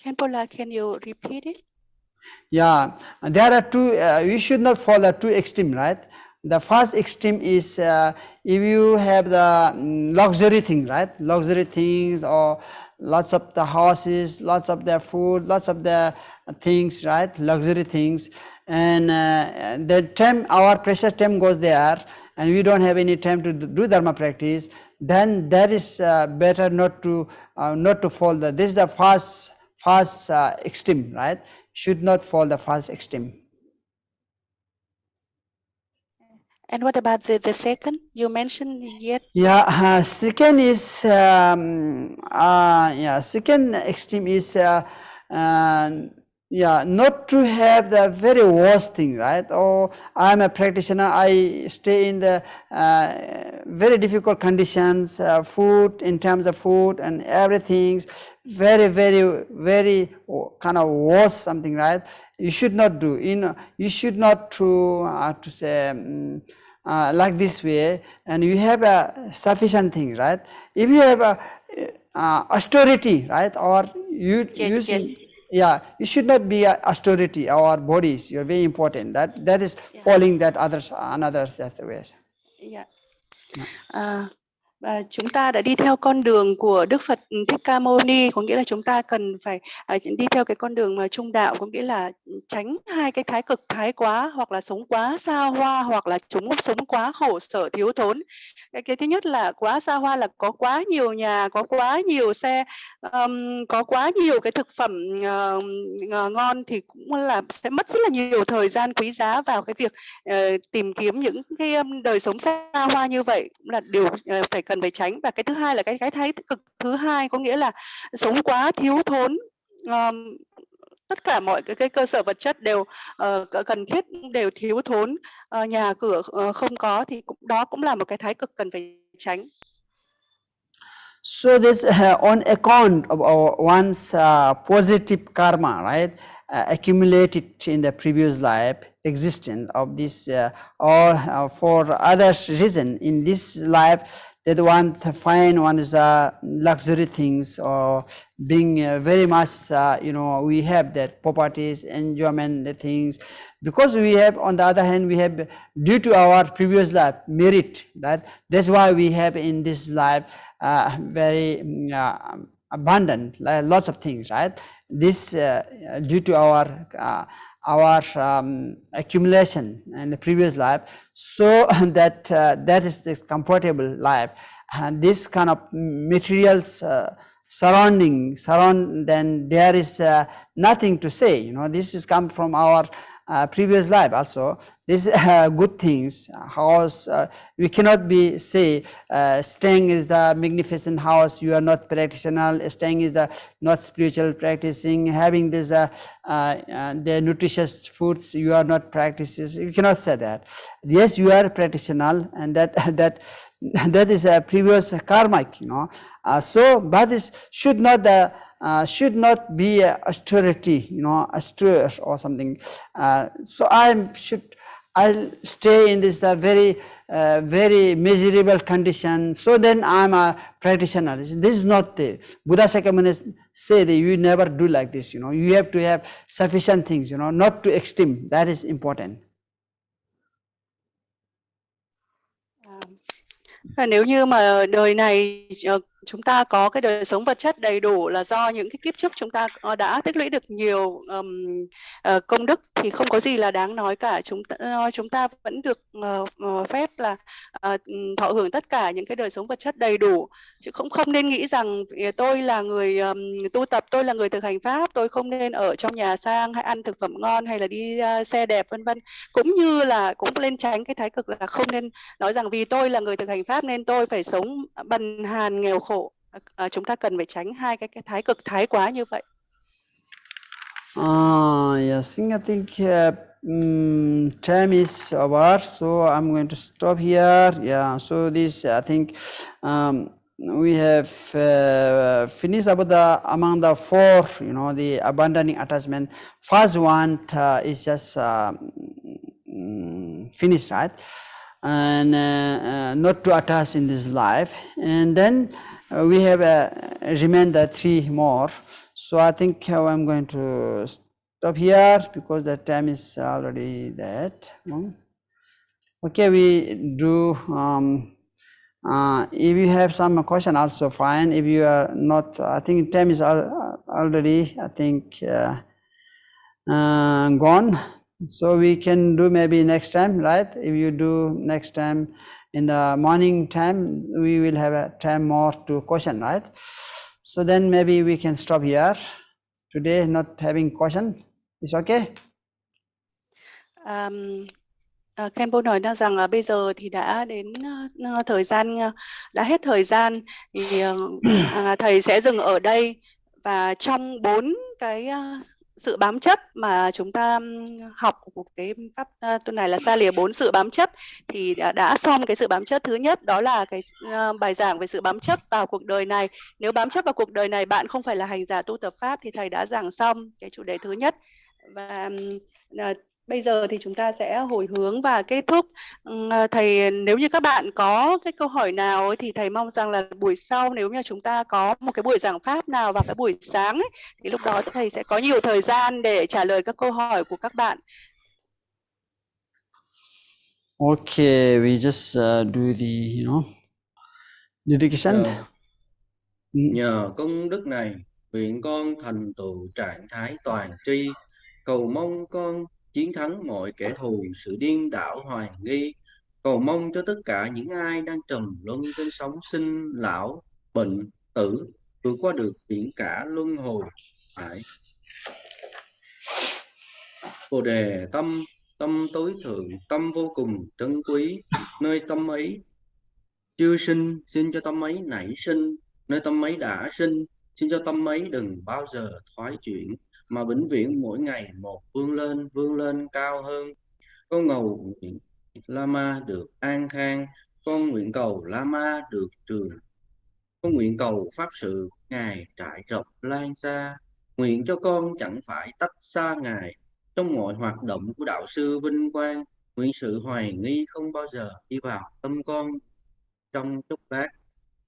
Speaker 2: Khenpo, can you repeat it?
Speaker 1: Yeah, there are two. You should not fall the two extreme, right? The first extreme is if you have the luxury thing, right? Luxury things, or lots of the houses, lots of the food, lots of the things, right? Luxury things, and the time, our precious time goes there, and we don't have any time to do dharma practice. Then that is better not to fall. This is the first extreme, right? Should not fall the first extreme.
Speaker 2: And what about the second you mentioned yet?
Speaker 1: Yeah, second is second extreme is not to have the very worst thing, right? Or I'm a practitioner, I stay in the very difficult conditions, food, in terms of food and everything, very, very, very kind of worse something, right? You should not do, you should not to say like this way, and you have a sufficient thing, right? If you have a austerity, right, or you yeah, you should not be austerity. Our bodies, you're very important. That is following that others that ways.
Speaker 2: Yeah. Chúng ta đã đi theo con đường của Đức Phật Thích Ca Mâu Ni, có nghĩa là chúng ta cần phải đi theo cái con đường trung đạo, có nghĩa là tránh hai cái thái cực thái quá, hoặc là sống quá xa hoa, hoặc là chúng sống quá khổ sở thiếu thốn. Cái thứ nhất là quá xa hoa là có quá nhiều nhà, có quá nhiều xe, có quá nhiều cái thực phẩm ngon, thì cũng là sẽ mất rất là nhiều thời gian quý giá vào cái việc tìm kiếm những cái đời sống xa hoa như vậy, cũng là điều cần phải tránh. Và cái thứ hai là cái thái cực thứ hai, có nghĩa là sống quá thiếu thốn, tất cả mọi cái cơ sở vật chất đều cần thiết đều thiếu thốn, nhà cửa không có, thì đó cũng là một cái thái cực cần phải tránh.
Speaker 1: So this on account of one's positive karma, right, accumulated in the previous life existence of this, or for others reason in this life, that one find one is luxury things, or being very much we have that properties, enjoyment, the things, because we have, on the other hand, we have, due to our previous life, merit, right? That's why we have in this life very abundant, lots of things, right? This due to our accumulation in the previous life, so that is this comfortable life, and this kind of materials surround, then there is nothing to say, this is come from our previous life also. This good things, house, we cannot be say staying is the magnificent house, you are not practitioner, staying is the not spiritual practicing, having this the nutritious foods, you are not practices. You cannot say that. Yes, you are practitioner, and that is a previous karmic, so but this should not be a austerity, austere or something. So I'll stay in this very very miserable condition, so then I'm a practitioner. This is not the Buddha Shakyamuni say that you never do like this, you have to have sufficient things, not to extreme. That is important.
Speaker 2: Nếu như mà đời này chúng ta có cái đời sống vật chất đầy đủ là do những cái kiếp trước chúng ta đã tích lũy được nhiều công đức, thì không có gì là đáng nói cả. Chúng ta vẫn được phép là thọ hưởng tất cả những cái đời sống vật chất đầy đủ, chứ không nên nghĩ rằng tôi là người tu tập, tôi là người thực hành pháp, tôi không nên ở trong nhà sang hay ăn thực phẩm ngon hay là đi xe đẹp vân vân. Cũng như là cũng lên tránh cái thái cực là không nên nói rằng vì tôi là người thực hành pháp nên tôi phải sống bần hàn nghèo khổ. Chúng ta cần phải tránh hai cái thái cực thái quá như vậy.
Speaker 1: Yes, I think time is over, so I'm going to stop here. Yeah, so this I think we have finished about among the four, the abandoning attachment. First one is just finished, right? And not to attach in this life, and then we have remain the three more. So I think I'm going to stop here because the time is already that. Okay, we do. If you have some question, also fine. If you are not, I think time is already, I think, gone. So we can do maybe next time, right? If you do next time in the morning time, we will have a time more to question, right? So then maybe we can stop here. Today not having question, it's okay?
Speaker 2: Khenpo nói rằng bây giờ thì đã đến thời gian, đã hết thời gian, thì thầy sẽ dừng ở đây. Và trong 4 cái sự bám chấp mà chúng ta học của cái pháp tuần này là xa lìa 4 sự bám chấp, thì đã xong cái sự bám chấp thứ nhất, đó là cái bài giảng về sự bám chấp vào cuộc đời này. Nếu bám chấp vào cuộc đời này bạn không phải là hành giả tu tập pháp, thì thầy đã giảng xong cái chủ đề thứ nhất. Và bây giờ thì chúng ta sẽ hồi hướng và kết thúc. Thầy, nếu như các bạn có cái câu hỏi nào ấy, thì thầy mong rằng là buổi sau, nếu như chúng ta có một cái buổi giảng pháp nào vào cái buổi sáng ấy, thì lúc đó thầy sẽ có nhiều thời gian để trả lời các câu hỏi của các bạn.
Speaker 1: Okay, we just do the, dedication.
Speaker 3: Nhờ công đức này, nguyện con thành tựu trạng thái toàn tri, cầu mong con chiến thắng mọi kẻ thù sự điên đảo hoài nghi, cầu mong cho tất cả những ai đang trầm luân trên sóng sinh lão bệnh tử vượt qua được biển cả luân hồi hải. Bồ đề tâm, tâm tối thượng, tâm vô cùng trân quý, nơi tâm ấy chưa sinh, xin cho tâm ấy nảy sinh, nơi tâm ấy đã sinh, xin cho tâm ấy đừng bao giờ thoái chuyển, mà vĩnh viễn mỗi ngày một vươn lên cao hơn. Con ngầu nguyện Lama được an khang, con nguyện cầu Lama được trường, con nguyện cầu pháp sự Ngài trải rộng lan xa, nguyện cho con chẳng phải tách xa Ngài trong mọi hoạt động của đạo sư vinh quang, nguyện sự hoài nghi không bao giờ đi vào tâm con trong chốc lát,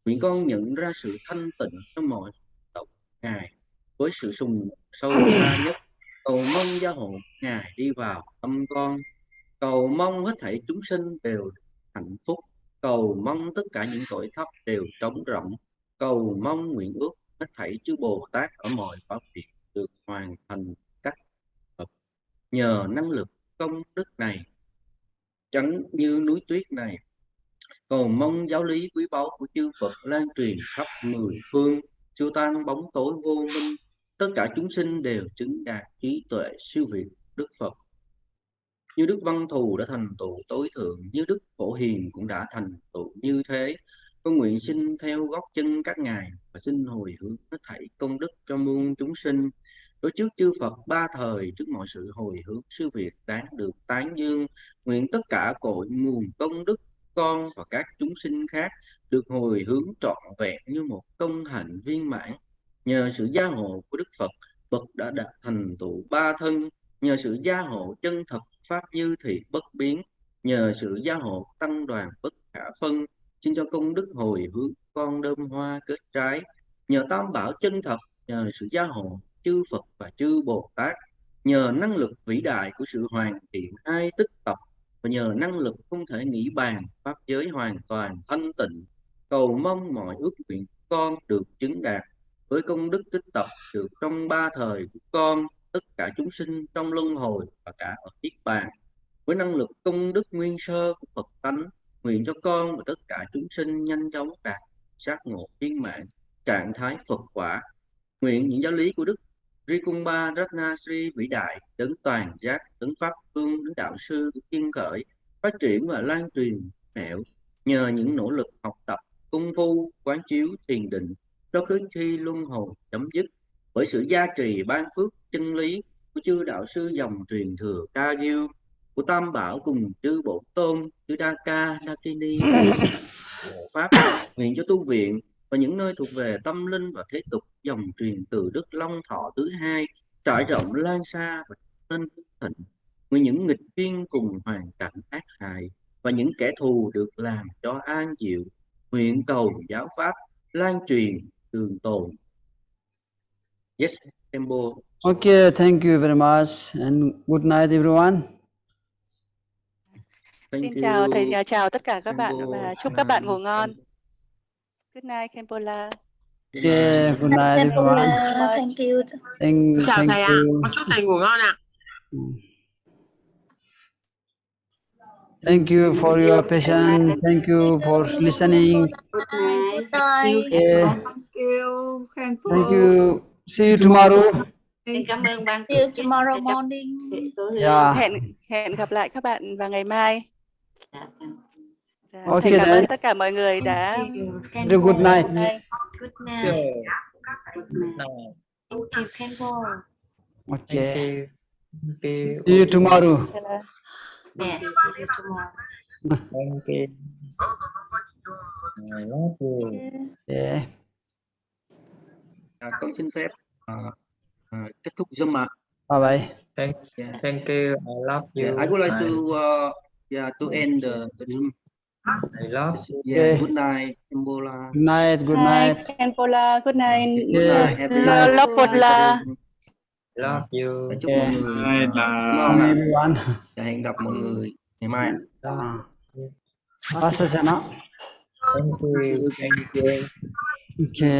Speaker 3: nguyện con nhận ra sự thanh tịnh trong mọi hoạt động Ngài với sự sùng sâu xa nhất, cầu mong gia hộ Ngài đi vào tâm con, cầu mong hết thảy chúng sinh đều hạnh phúc, cầu mong tất cả những cõi thấp đều trống rỗng, cầu mong nguyện ước hết thảy chư Bồ Tát ở mọi pháp việc được hoàn thành cách hợp. Nhờ năng lực công đức này trắng như núi tuyết này, cầu mong giáo lý quý báu của chư Phật lan truyền khắp mười phương, xua tan bóng tối vô minh, tất cả chúng sinh đều chứng đạt trí tuệ siêu việt Đức Phật. Như Đức Văn Thù đã thành tựu tối thượng, như Đức Phổ Hiền cũng đã thành tựu như thế. Con nguyện xin theo gót chân các ngài và xin hồi hướng hết thảy công đức cho muôn chúng sinh. Đối trước chư Phật ba thời, trước mọi sự hồi hướng siêu việt đáng được tán dương, nguyện tất cả cội nguồn công đức con và các chúng sinh khác được hồi hướng trọn vẹn như một công hạnh viên mãn. Nhờ sự gia hộ của Đức Phật, bậc đã đạt thành tựu ba thân, nhờ sự gia hộ chân thật pháp như thị bất biến, nhờ sự gia hộ tăng đoàn bất khả phân, xin cho công đức hồi hướng con đơm hoa kết trái, nhờ tam bảo chân thật, nhờ sự gia hộ chư Phật và chư Bồ Tát, nhờ năng lực vĩ đại của sự hoàn thiện hai tích tập, và nhờ năng lực không thể nghĩ bàn pháp giới hoàn toàn thanh tịnh, cầu mong mọi ước nguyện con được chứng đạt với công đức tích tập được trong ba thời của con, tất cả chúng sinh trong luân hồi và cả ở niết bàn. Với năng lực công đức nguyên sơ của Phật tánh, nguyện cho con và tất cả chúng sinh nhanh chóng đạt giác ngộ viên mãn, trạng thái Phật quả. Nguyện những giáo lý của Đức Rikumba Ratnasri vĩ đại, đấng toàn giác, đấng pháp vương, đấng đạo sư của thiên khởi, phát triển và lan truyền nẻo, nhờ những nỗ lực học tập, công phu, quán chiếu, thiền định, cho khi luân hồi chấm dứt, bởi sự gia trì ban phước chân lý, của chư đạo sư dòng truyền thừa Ca Diêu, của Tam Bảo cùng chư Bổn Tôn, chư Đa Ca, Đa Ni và Hộ Pháp, nguyện cho tu viện và những nơi thuộc về tâm linh và thế tục dòng truyền từ Đức Long Thọ thứ hai trải rộng lan xa và tên thịnh. Nguyện những nghịch duyên cùng hoàn cảnh ác hại và những kẻ thù được làm cho an diệu. Nguyện cầu giáo pháp lan truyền trường tồn. Yes, Khenpo.
Speaker 1: Okay, thank you very much and good night everyone.
Speaker 3: Thank
Speaker 2: Xin chào thầy,
Speaker 3: you,
Speaker 2: chào tất cả các bạn
Speaker 3: Khenpo.
Speaker 2: và chúc các bạn ngủ ngon. Good night, Khenpo La.
Speaker 1: Okay, good night everyone.
Speaker 4: Thank you.
Speaker 5: Chào
Speaker 1: Thank
Speaker 5: thầy ạ.
Speaker 1: you.
Speaker 5: Con chúc thầy ngủ ngon ạ.
Speaker 1: Thank you for your patience. Thank you for listening. Okay. Thank you. See you tomorrow.
Speaker 4: Cảm ơn ban See you tomorrow morning.
Speaker 1: Yeah.
Speaker 2: Hẹn gặp lại các bạn vào ngày mai.
Speaker 1: Okay,
Speaker 2: Thầy cảm
Speaker 1: then.
Speaker 2: ơn tất cả mọi người đã
Speaker 1: Good night.
Speaker 4: Good night. Thank you, Khenpo.
Speaker 1: Okay. See you tomorrow.
Speaker 4: Yes, see you tomorrow.
Speaker 6: Thank you. I love you.
Speaker 1: Yeah.
Speaker 3: Con xin phép kết thúc Zoom ạ.
Speaker 1: Bye bye.
Speaker 6: Thank you. I love you.
Speaker 3: I would like to end the Zoom.
Speaker 6: I love you.
Speaker 3: Yeah, good night, Khenpo La.
Speaker 1: Good night. Good night.
Speaker 2: Khenpo La, good night.
Speaker 3: Good night, everyone.
Speaker 2: Love La.
Speaker 6: Love you.
Speaker 3: Chúc mọi người ngon
Speaker 1: Bye
Speaker 3: ạ.
Speaker 1: everyone.
Speaker 3: Hẹn gặp mọi người ngày mai.
Speaker 1: Pastor Jana.
Speaker 6: Thank you.
Speaker 1: Okay.